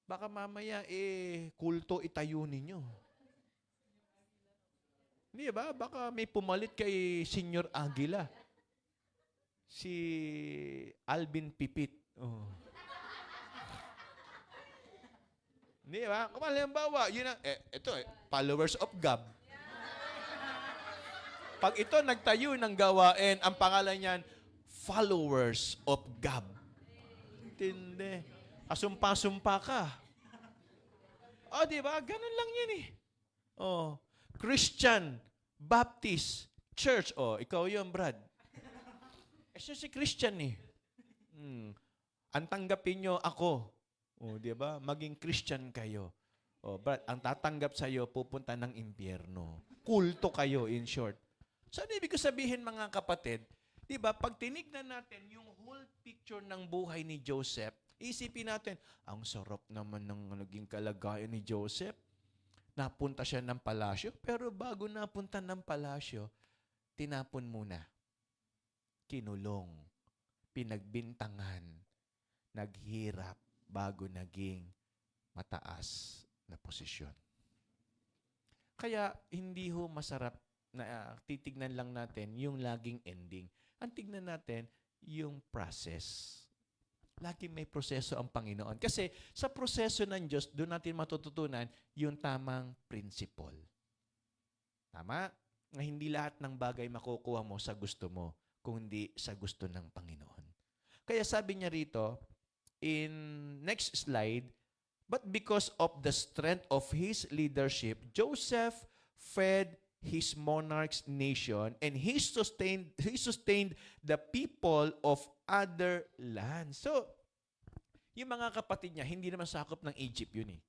Baka mamaya, kulto itayo ninyo. Di ba? Baka may pumalit kay Senior Aguila. Si Alvin Pipit. Oh. Di ba? Kung halimbawa, yun ang, ito, followers of God. Pag ito nagtayo ng gawain, ang pangalan niyan, followers of God. Tindi. Asumpa-sumpa ka. Di ba? Ganun lang yan eh. Christian, Baptist, Church. Ikaw yun, Brad. Siya si Christian eh. Ang tanggapin nyo ako. Di ba? Maging Christian kayo. Brad, ang tatanggap sa'yo, pupunta ng impyerno. Kulto kayo, in short. So, ano ibig ko sabihin, mga kapatid? Di ba? Pag tinignan natin yung whole picture ng buhay ni Joseph, isipin natin, ang sarap naman ng naging kalagayan ni Joseph. Napunta siya ng palasyo, pero bago napunta ng palasyo, tinapon muna. Kinulong, pinagbintangan, naghirap bago naging mataas na posisyon. Kaya hindi ho masarap na titignan lang natin yung laging ending. Ang tignan natin yung process. Laging may proseso ang Panginoon. Kasi sa proseso ng Diyos, doon natin matututunan yung tamang principle. Tama? Na hindi lahat ng bagay makukuha mo sa gusto mo, kundi sa gusto ng Panginoon. Kaya sabi niya rito, in next slide, but because of the strength of his leadership, Joseph fed his monarch's nation and he sustained the people of other lands. So, yung mga kapatid niya, hindi naman sakop ng Egypt yun eh.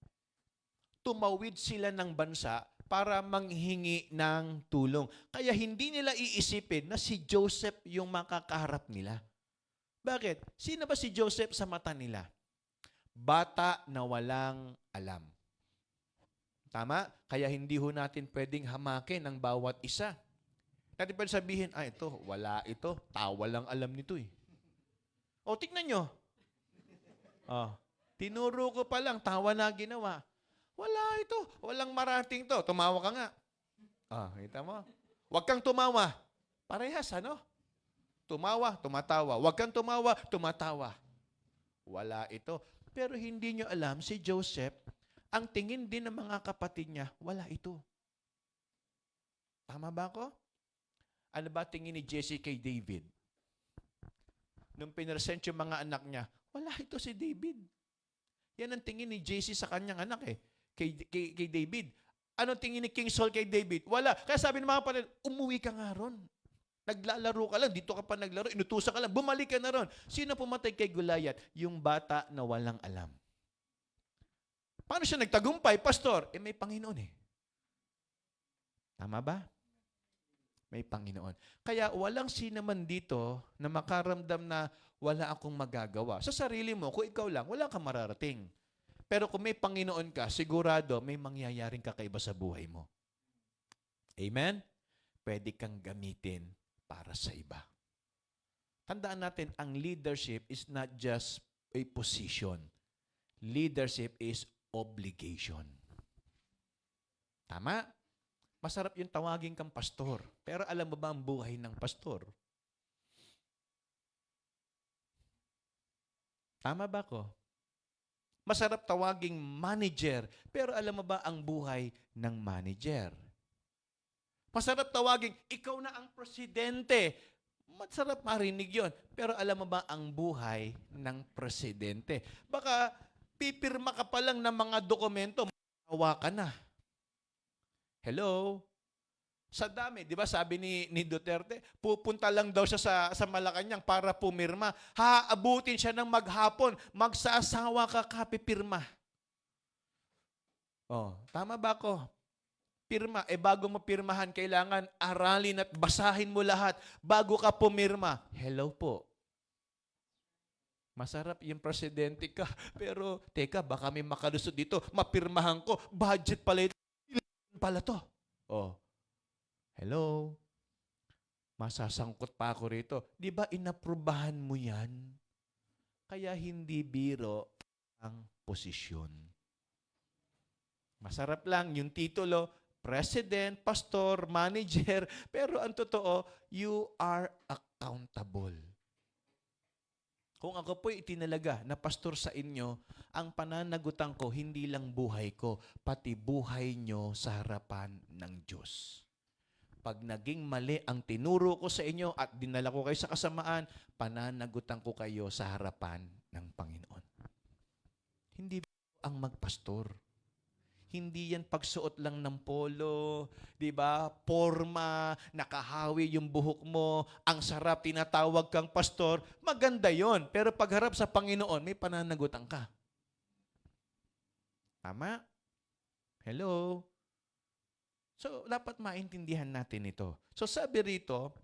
Tumawid sila ng bansa para manghingi ng tulong. Kaya hindi nila iisipin na si Joseph yung makakaharap nila. Bakit? Sino ba si Joseph sa mata nila? Bata na walang alam. Tama? Kaya hindi ho natin pwedeng hamakin ang bawat isa. Natin pwede sabihin, ito, wala ito. Tawa lang alam nito eh. O, tignan nyo. Tinuro ko pa lang, tawa na ginawa. Wala ito. Walang marating to. Tumawa ka nga. Kita mo? Huwag kang tumawa. Parehas, ano? Tumawa, tumatawa. Huwag kang tumawa, tumatawa. Wala ito. Pero hindi nyo alam, si Joseph, ang tingin din ng mga kapatid niya, wala ito. Tama ba ako? Ano ba tingin ni Jesse kay David? Nung pinresent yung mga anak niya, wala ito si David. Yan ang tingin ni Jesse sa kanyang anak eh. Kay David. Anong tingin ni King Saul kay David? Wala. Kaya sabi ng mga kapatid, umuwi ka nga ron. Naglalaro ka lang, dito ka pa naglaro, inutusan ka lang, bumalik ka na ron. Sino pumatay kay Goliath? Yung bata na walang alam. Paano siya nagtagumpay, pastor? May Panginoon eh. Tama ba? May Panginoon. Kaya walang sinaman dito na makaramdam na wala akong magagawa. Sa sarili mo, kung ikaw lang, wala kang mararating. Pero kung may Panginoon ka, sigurado may mangyayaring kakaiba sa buhay mo. Amen? Pwede kang gamitin para sa iba. Tandaan natin, ang leadership is not just a position. Leadership is obligation. Tama? Masarap yung tawagin kang pastor. Pero alam mo ba ang buhay ng pastor? Tama ba ko? Masarap tawaging manager. Pero alam mo ba ang buhay ng manager? Masarap tawaging ikaw na ang presidente. Masarap marinig yon. Pero alam mo ba ang buhay ng presidente? Baka pipirma ka pa lang ng mga dokumento, matawa ka na. Hello? Sa dami, di ba sabi ni Duterte, pupunta lang daw siya sa Malacanang para pumirma. Haabutin siya ng maghapon, magsasawa ka kapipirma. Tama ba ko? Pirma, bago mo pirmahan, kailangan aralin at basahin mo lahat bago ka pumirma. Hello po. Masarap yung presidente ka, pero teka, baka may makalusot dito, mapirmahan ko, budget pala ito. Pala to. Hello? Masasangkot pa ako rito. Di ba inaprubahan mo yan? Kaya hindi biro ang posisyon. Masarap lang yung titulo, president, pastor, manager, pero ang totoo, you are accountable. Kung ako po'y itinalaga na pastor sa inyo, ang pananagutan ko, hindi lang buhay ko, pati buhay nyo sa harapan ng Diyos. Pag naging mali ang tinuro ko sa inyo at dinala ko kayo sa kasamaan, pananagutan ko kayo sa harapan ng Panginoon. Hindi ang magpastor. Hindi yan pagsuot lang ng polo, di ba? Porma, nakahawi yung buhok mo, ang sarap, tinatawag kang pastor. Maganda yon. Pero pagharap sa Panginoon, may pananagutan ka. Tama? Hello? So, dapat maintindihan natin ito. So, sabi rito,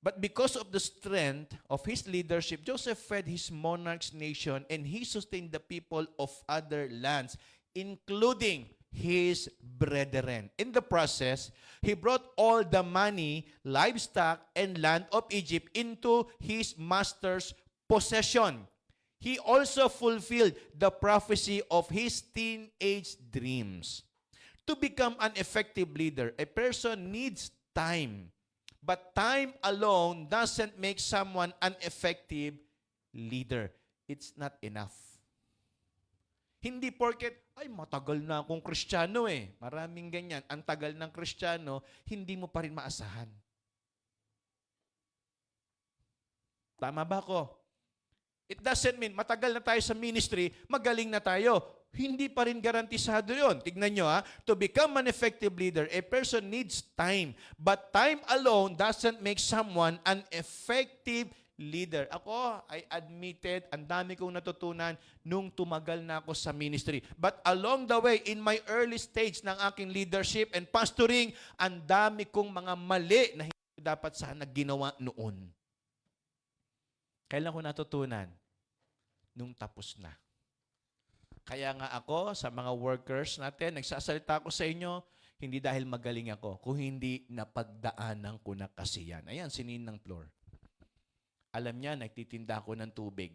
but because of the strength of his leadership, Joseph fed his monarch's nation and he sustained the people of other lands, including his brethren. In the process, he brought all the money, livestock, and land of Egypt into his master's possession. He also fulfilled the prophecy of his teenage dreams. To become an effective leader, a person needs time. But time alone doesn't make someone an effective leader. It's not enough. Hindi porket, matagal na akong Kristiyano eh. Maraming ganyan. Ang tagal ng Kristiyano, hindi mo pa rin maasahan. Tama ba ko? It doesn't mean, matagal na tayo sa ministry, magaling na tayo. Hindi pa rin garantisado yon. Tignan nyo to become an effective leader, a person needs time. But time alone doesn't make someone an effective leader. Ako, I admitted, ang dami kong natutunan nung tumagal na ako sa ministry. But along the way, in my early stage ng aking leadership and pastoring, ang dami kong mga mali na hindi dapat sana ginawa noon. Kailan ko natutunan? Nung tapos na. Kaya nga ako, sa mga workers natin, nagsasalita ako sa inyo, hindi dahil magaling ako, kung hindi napagdaanan ko na kasi yan. Ayan, sinin ng floor. Alam niya, nagtitinda ako ng tubig.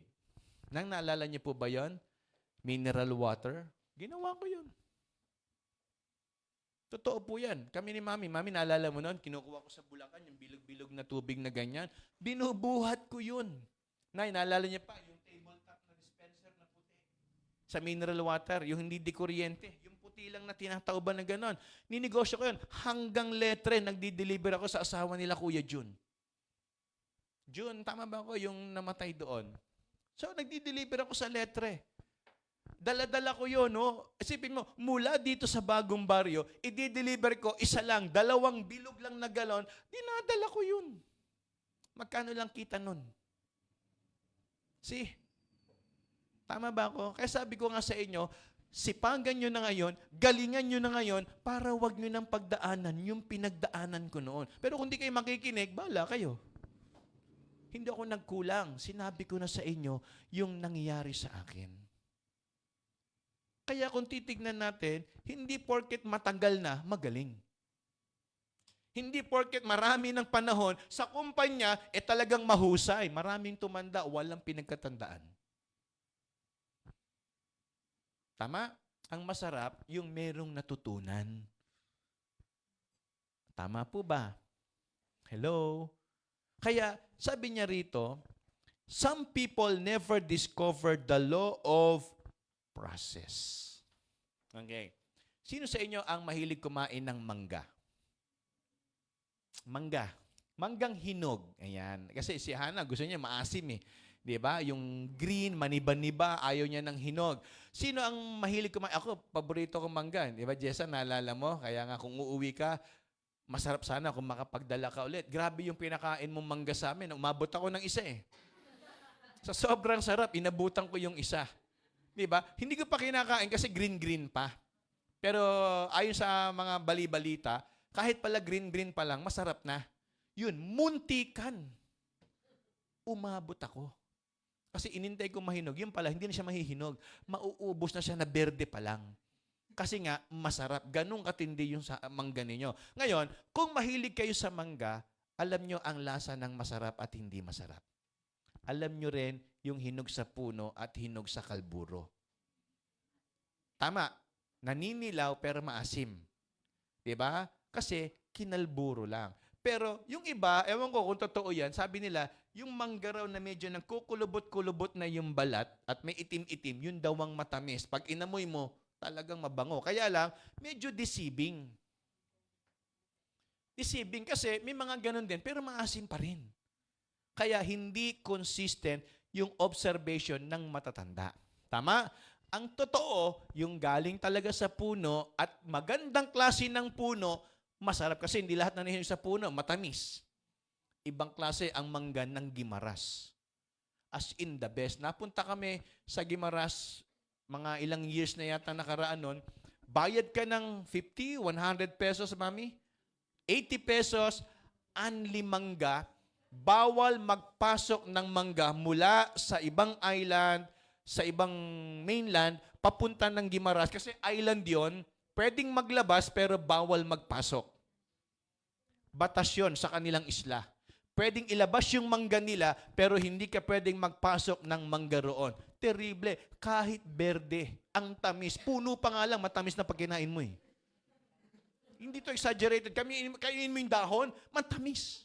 Nang naalala niyo po ba yon? Mineral water? Ginawa ko yun. Totoo po yan. Kami ni Mami, naalala mo noon, kinukuha ko sa Bulacan, yung bilog-bilog na tubig na ganyan. Binubuhat ko yun. Nay, naalala niya pa, yung tabletop na dispenser na puti. Sa mineral water, yung hindi di kuryente. Yung puti lang na tinatauban na gano'n. Ninegosyo ko yun. Hanggang letre, nagdi-deliver ako sa asawa nila, Kuya Jun. Jun, tama ba ako yung namatay doon? So, nagdi-deliver ako sa letre. Dala-dala ko yun, no? Isipin mo, mula dito sa bagong baryo, i-deliver ko, isa lang, 2 bilog lang na galon, dinadala ko yun. Magkano lang kita nun? See? Tama ba ako? Kaya sabi ko nga sa inyo, sipagan nyo na ngayon, galingan nyo na ngayon, para wag nyo nang pagdaanan yung pinagdaanan ko noon. Pero kung di kayo makikinig, bahala kayo. Hindi ako nagkulang. Sinabi ko na sa inyo yung nangyayari sa akin. Kaya kung titignan natin, hindi porket matagal na, magaling. Hindi porket marami ng panahon, sa kumpanya, talagang mahusay. Maraming tumanda, walang pinagkatandaan. Tama? Ang masarap, yung merong natutunan. Tama po ba? Hello? Kaya, sabi niya rito, some people never discovered the law of process. Okay. Sino sa inyo ang mahilig kumain ng mangga? Mangga. Manggang hinog. Ayan. Kasi si Hana, gusto niya maasim eh. Di ba? Yung green, maniba-niba, ayaw niya ng hinog. Sino ang mahilig kumain? Ako, paborito kong mangga. Di ba, Jessa, naalala mo? Kaya nga kung uuwi ka, masarap sana kung makapagdala ka ulit. Grabe yung pinakain mong mangga sa amin. Umabot ako ng isa eh. Sa sobrang sarap, inabutan ko yung isa. Di ba? Hindi ko pa kinakain kasi green-green pa. Pero ayon sa mga bali-balita, kahit pala green-green pa lang, masarap na. Yun, muntikan. Umabot ako. Kasi inintay ko mahinog. Yun pala, hindi na siya mahihinog. Mauubos na siya na berde pa lang. Kasi nga, masarap. Ganun katindi yung sa mangga ninyo. Ngayon, kung mahilig kayo sa mangga, alam nyo ang lasa ng masarap at hindi masarap. Alam nyo rin yung hinog sa puno at hinog sa kalburo. Tama. Naninilaw pero maasim. Diba? Kasi kinalburo lang. Pero yung iba, ewan ko kung totoo yan, sabi nila, yung mangga raw na medyo nagkukulubot-kulubot na yung balat at may itim-itim, yun daw ang matamis. Pag inamoy mo, talagang mabango. Kaya lang, medyo deceiving. Deceiving kasi may mga ganun din, pero maasim pa rin. Kaya hindi consistent yung observation ng matatanda. Tama? Ang totoo, yung galing talaga sa puno at magandang klase ng puno, masarap kasi hindi lahat na nahihinog sa puno, matamis. Ibang klase ang mangga ng Gimaras. As in the best. Napunta kami sa Gimaras, mga ilang years na yata nakaraan nun, bayad ka ng 50, 100 pesos, mami. 80 pesos, anli mangga, bawal magpasok ng mangga mula sa ibang island, sa ibang mainland, papunta ng Gimaras. Kasi island yon, pwedeng maglabas pero bawal magpasok. Batas yun sa kanilang isla. Pwedeng ilabas yung mangga nila pero hindi ka pwedeng magpasok ng mangga roon. Terrible. Kahit berde, ang tamis. Puno pa nga lang, matamis na pag kinain mo eh. Hindi to exaggerated. Kainin mo yung dahon, matamis.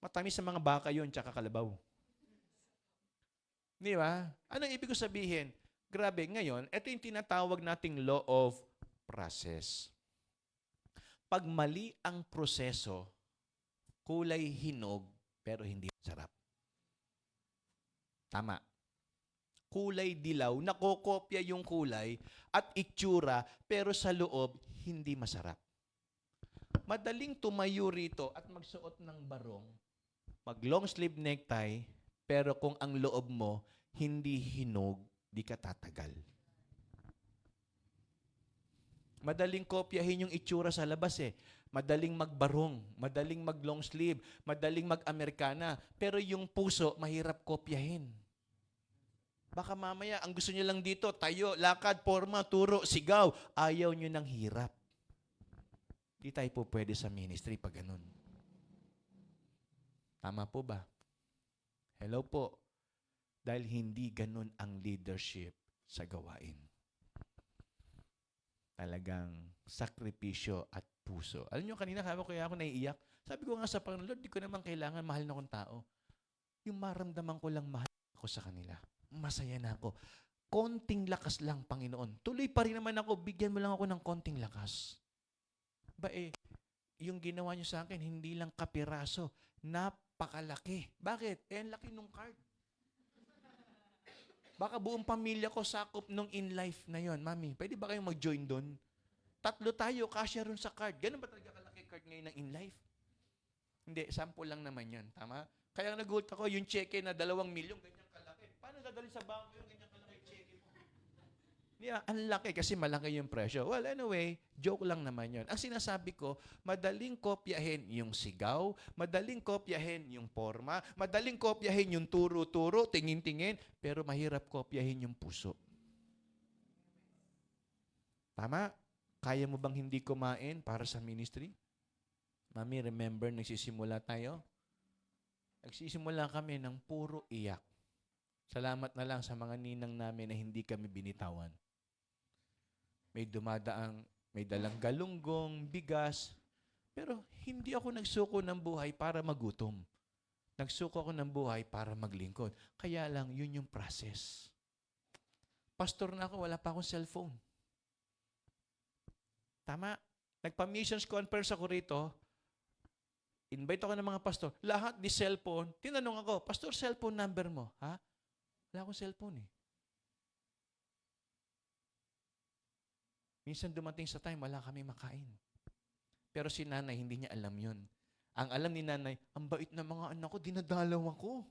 Matamis sa mga baka yun, tsaka kalabaw. Di ba? Anong ibig ko sabihin? Grabe, ngayon, ito yung tinatawag nating law of process. Pag mali ang proseso, kulay hinog, pero hindi masarap. Tama. Kulay dilaw, nakokopya yung kulay at itsura, pero sa loob, hindi masarap. Madaling tumayo rito at magsuot ng barong, Mag-long sleeve necktie, pero kung ang loob mo hindi hinog, di ka tatagal. Madaling kopyahin yung itsura sa labas eh. Madaling magbarong, madaling mag-long sleeve, madaling mag-Amerikana. Pero yung puso, mahirap kopyahin. Baka mamaya, ang gusto niyo lang dito, tayo, lakad, forma, turo, sigaw. Ayaw niyo ng hirap. Di tayo po pwede sa ministry pag ganun. Tama po ba? Hello po. Dahil hindi ganun ang leadership sa gawain. Talagang sakripisyo at puso. Alam nyo, kanina kaya ako naiiyak. Sabi ko nga sa Panginoon, Lord, di ko naman kailangan mahal na akong tao. Yung maramdaman ko lang mahal ako sa kanila. Masaya na ako. Konting lakas lang, Panginoon. Tuloy pa rin naman ako, bigyan mo lang ako ng konting lakas. Yung ginawa nyo sa akin, hindi lang kapiraso, napakalaki. Bakit? Ang laki nung card. Baka buong pamilya ko sakop nung in life na yon. Mami, pwede ba kayong mag-join doon? 3 tayo, kasya ron sa card. Ganun ba talaga kalaki card ngayon ng in life? Hindi, 10 lang naman yun. Tama? Kaya nagulat ako, yung cheque na 2 milyon, ganyan kalaki. Paano dadalhin sa bangko yung ganyan kalaki cheque mo? Yeah, ang laki kasi malaki yung presyo. Well, anyway, joke lang naman yun. Ang sinasabi ko, madaling kopyahin yung sigaw, madaling kopyahin yung forma, madaling kopyahin yung turo-turo, tingin-tingin, pero mahirap kopyahin yung puso. Tama? Kaya mo bang hindi kumain para sa ministry? Mami, remember, nagsisimula tayo? Nagsisimula kami ng puro iyak. Salamat na lang sa mga ninang namin na hindi kami binitawan. May dalang galunggong, bigas, pero hindi ako nagsuko ng buhay para magutom. Nagsuko ako ng buhay para maglingkod. Kaya lang, yun yung process. Pastor na ako, wala pa akong cellphone. Tama? Nagpa-missions conference ako rito, invite ako ng mga pastor, lahat di cellphone. Tinanong ako, Pastor, cellphone number mo? Ha? Wala akong cellphone eh. Minsan dumating sa time, wala kami makain. Pero si nanay, hindi niya alam yun. Ang alam ni nanay, ang bait na mga anak ko, dinadalaw ako.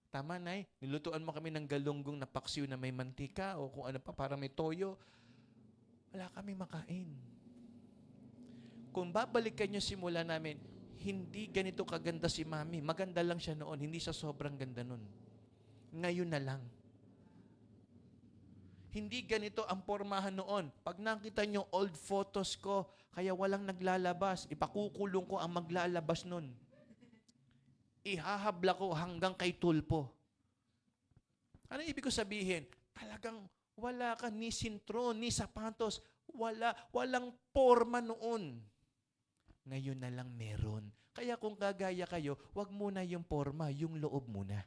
Tama, nay? Nilutuan mo kami ng galunggong na paksiw na may mantika o kung ano pa, para may toyo. Wala kami makain. Kung babalikan niyo simula namin, hindi ganito kaganda si mami. Maganda lang siya noon, hindi siya sobrang ganda noon. Ngayon na lang. Hindi ganito ang pormahan noon. Pag nakita nyo old photos ko, kaya walang naglalabas, ipakukulong ko ang maglalabas nun. Ihahabla ko hanggang kay tulpo. Ano ibig ko sabihin? Talagang wala ka ni sintro, ni sapatos. Walang porma noon. Ngayon na lang meron. Kaya kung gagaya kayo, wag muna yung porma, yung loob muna.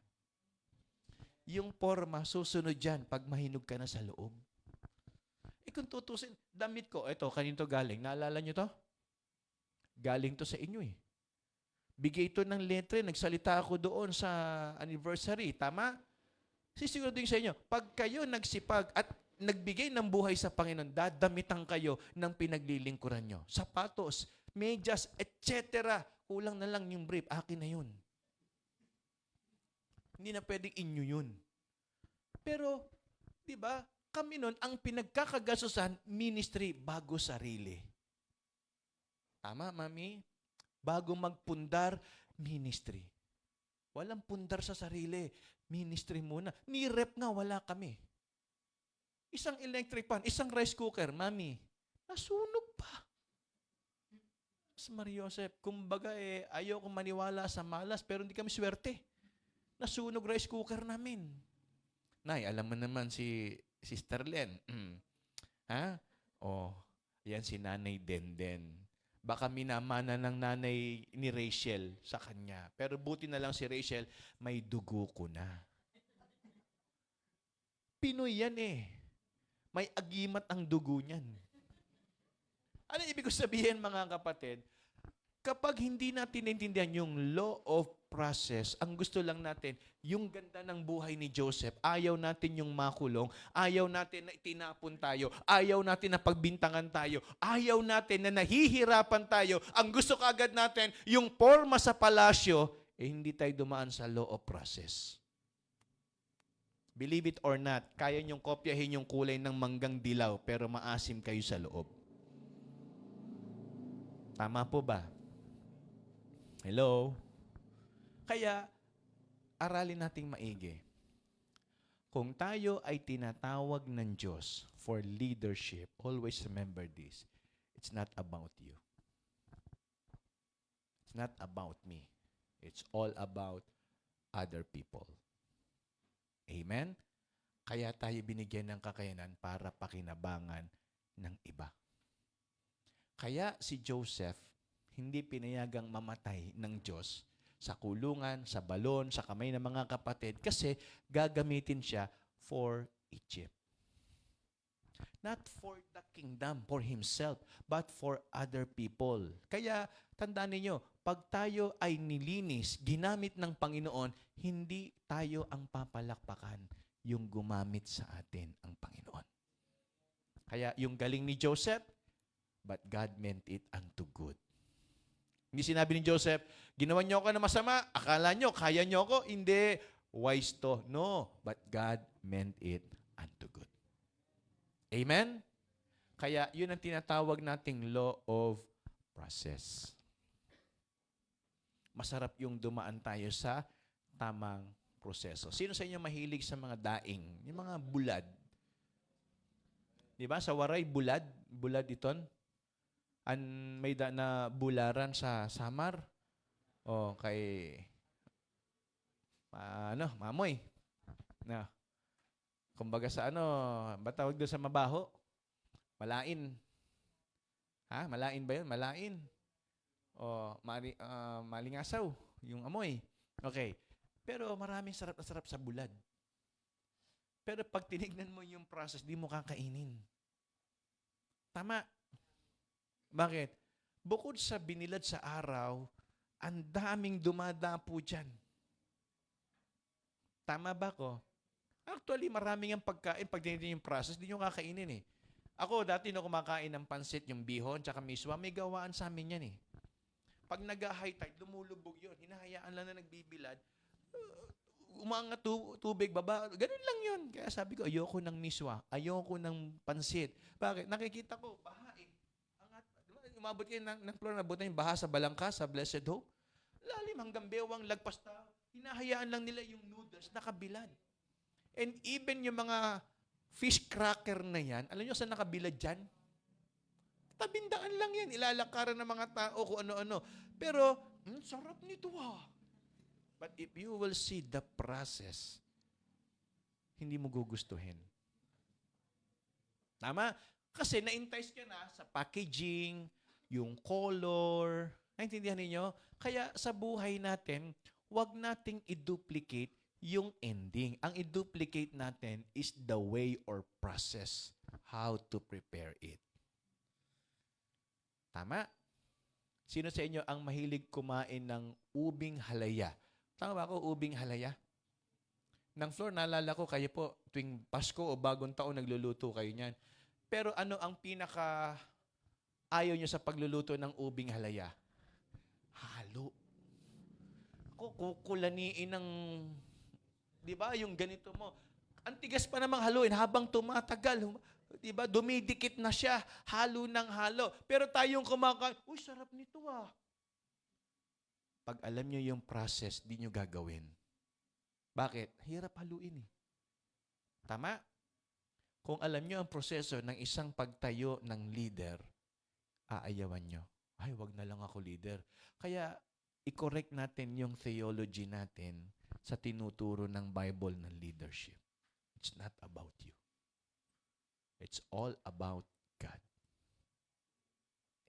Yung forma, susunod dyan pag mahinog ka na sa loob. Kung tutusin, damit ko, ito, kanito galing? Naalala nyo to? Galing to sa inyo eh. Bigay ito ng letre, nagsalita ako doon sa anniversary, tama? Sisiguraduhin sa inyo, pag kayo nagsipag at nagbigay ng buhay sa Panginoon, dadamitan kayo ng pinaglilingkuran nyo. Sapatos, medyas, etc. Kulang na lang yung brief, akin na yun. Hindi na pwedeng inyo yun. Pero, di ba, kami nun, ang pinagkakagasusan, ministry bago sarili. Tama, mami? Bago magpundar, ministry. Walang pundar sa sarili. Ministry muna. Ni rep nga, wala kami. Isang electric pan, isang rice cooker, mami, nasunog pa. Mas Maria Joseph, kumbaga ayaw kong maniwala sa malas, pero hindi kami swerte. Nasunog rice cooker namin. Nay, alam mo naman si Sister Len. Ha? Oh, yan si Nanay Denden. Baka minamana ng nanay ni Rachel sa kanya. Pero buti na lang si Rachel, may dugo ko na. Pinoy yan eh. May agimat ang dugo niyan. Ano ibig ko sabihin, mga kapatid? Kapag hindi natin naintindihan yung law of process, ang gusto lang natin, yung ganda ng buhay ni Joseph, ayaw natin yung makulong, ayaw natin na itinapon tayo, ayaw natin na pagbintangan tayo, ayaw natin na nahihirapan tayo. Ang gusto kaagad natin, yung porma sa palasyo, hindi tayo dumaan sa law of process. Believe it or not, kaya niyong kopyahin yung kulay ng manggang dilaw pero maasim kayo sa loob. Tama po ba? Hello? Kaya, aralin nating maigi. Kung tayo ay tinatawag ng Diyos for leadership, always remember this. It's not about you. It's not about me. It's all about other people. Amen? Kaya tayo binigyan ng kakayanan para pakinabangan ng iba. Kaya si Joseph, hindi pinayagang mamatay ng Diyos sa kulungan, sa balon, sa kamay ng mga kapatid kasi gagamitin siya for Egypt. Not for the kingdom, for himself, but for other people. Kaya tandaan ninyo, pag tayo ay nilinis, ginamit ng Panginoon, hindi tayo ang papalakpakan, yung gumamit sa atin ang Panginoon. Kaya yung galing ni Joseph, but God meant it unto good. Hindi sinabi ni Joseph, ginawa niyo ako na masama, akala niyo, kaya niyo ako, hindi, wise to. No, but God meant it unto good. Amen? Kaya yun ang tinatawag nating law of process. Masarap yung dumaan tayo sa tamang proseso. Sino sa inyo mahilig sa mga daing? Yung mga bulad. Di ba? Sa waray, bulad. Bulad iton. May na bularan sa Samar. O kay mamoy. Na. Kumbaga sa ba tawag doon sa mabaho? Malain. Ha? Malain ba yun? Malain. O malingasaw. Yung amoy. Okay. Pero maraming sarap na sarap sa bulad. Pero pag tinignan mo yung process, di mo kakainin. Tama. Bakit? Bukod sa binilad sa araw, ang daming dumadapo dyan. Tama ba ko? Actually, maraming ang pagkain. Pag tinitin yung process, di nyo kakainin eh. Ako, dati na kumakain ng pansit, yung bihon, tsaka miswa, may gawaan sa amin yan eh. Pag nag-high tide, lumulubog yun. Hinahayaan lang na nagbibilad. Umangat tubig, baba. Ganun lang yun. Kaya sabi ko, ayoko ng miswa. Ayoko ng pansit. Bakit? Nakikita ko, baha eh. Umabot kayo ng floor, nabot na yung baha sa Balangka, sa Blessed Hope. Lalim hanggang bewang, lagpas tao. Hinahayaan lang nila yung noodles, nakabilad. And even yung mga fish cracker na yan, alam nyo saan nakabilad dyan? Tabindaan lang yan. Ilalakaran ng mga tao kung ano-ano. Pero, sarap nito But if you will see the process, hindi mo gugustuhin. Tama? Kasi na-entice ka na sa packaging, yung color. Naintindihan ninyo? Kaya sa buhay natin, huwag nating i-duplicate yung ending. Ang i-duplicate natin is the way or process how to prepare it. Tama? Sino sa inyo ang mahilig kumain ng ubing halaya? Tama ba ako, ubing halaya? Nang floor, naalala ko kayo po, tuwing Pasko o bagong taon, nagluluto kayo niyan. Pero ano ang pinaka ayaw nyo sa pagluluto ng ubing halaya? Halo. Kukulaniin ng, di ba, yung ganito mo. Ang tigas pa namang haluin habang tumatagal. Di ba, dumidikit na siya. Halo ng halo. Pero tayong kumakain, uy, sarap nito Pag alam nyo yung process, di nyo gagawin. Bakit? Hirap haluin eh. Tama? Kung alam nyo ang proseso ng isang pagtayo ng leader, aayawan nyo. Ay, wag na lang ako leader. Kaya, i-correct natin yung theology natin sa tinuturo ng Bible ng leadership. It's not about you. It's all about God.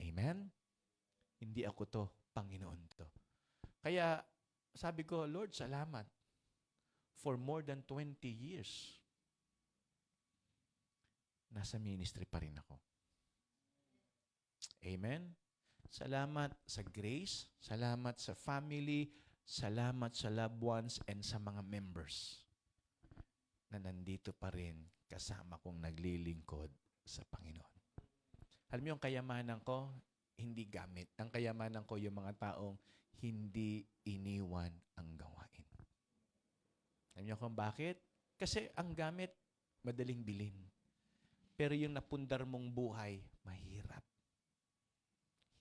Amen? Hindi ako to, Panginoon to. Kaya, sabi ko, Lord, salamat. For more than 20 years, nasa ministry pa rin ako. Amen? Salamat sa grace, salamat sa family, salamat sa loved ones, and sa mga members na nandito pa rin kasama kong naglilingkod sa Panginoon. Alam mo yung kayamanan ko, hindi gamit. Ang kayamanan ko yung mga taong hindi iniwan ang gawain. Alam niyo kung bakit? Kasi ang gamit, madaling bilhin. Pero yung napundar mong buhay, mahirap.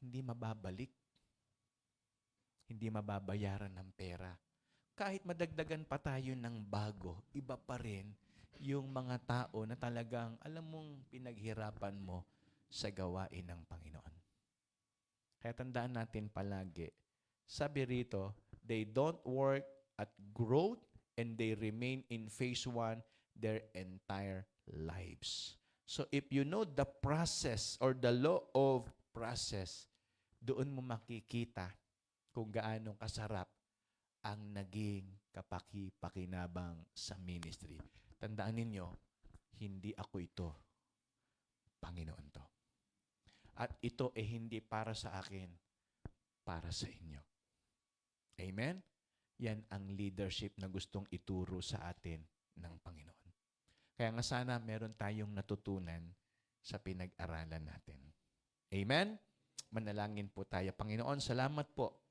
Hindi mababalik. Hindi mababayaran ng pera. Kahit madagdagan pa tayo ng bago, iba pa rin yung mga tao na talagang, alam mong pinaghirapan mo sa gawain ng Panginoon. Kaya tandaan natin palagi, sabi rito, they don't work at growth and they remain in phase 1 their entire lives. So if you know the process or the law of process, doon mo makikita kung gaano kasarap ang naging kapaki-pakinabang sa ministry. Tandaan ninyo, hindi ako ito, Panginoon to. At ito hindi para sa akin, para sa inyo. Amen? Yan ang leadership na gustong ituro sa atin ng Panginoon. Kaya nga sana meron tayong natutunan sa pinag-aralan natin. Amen? Manalangin po tayo. Panginoon, salamat po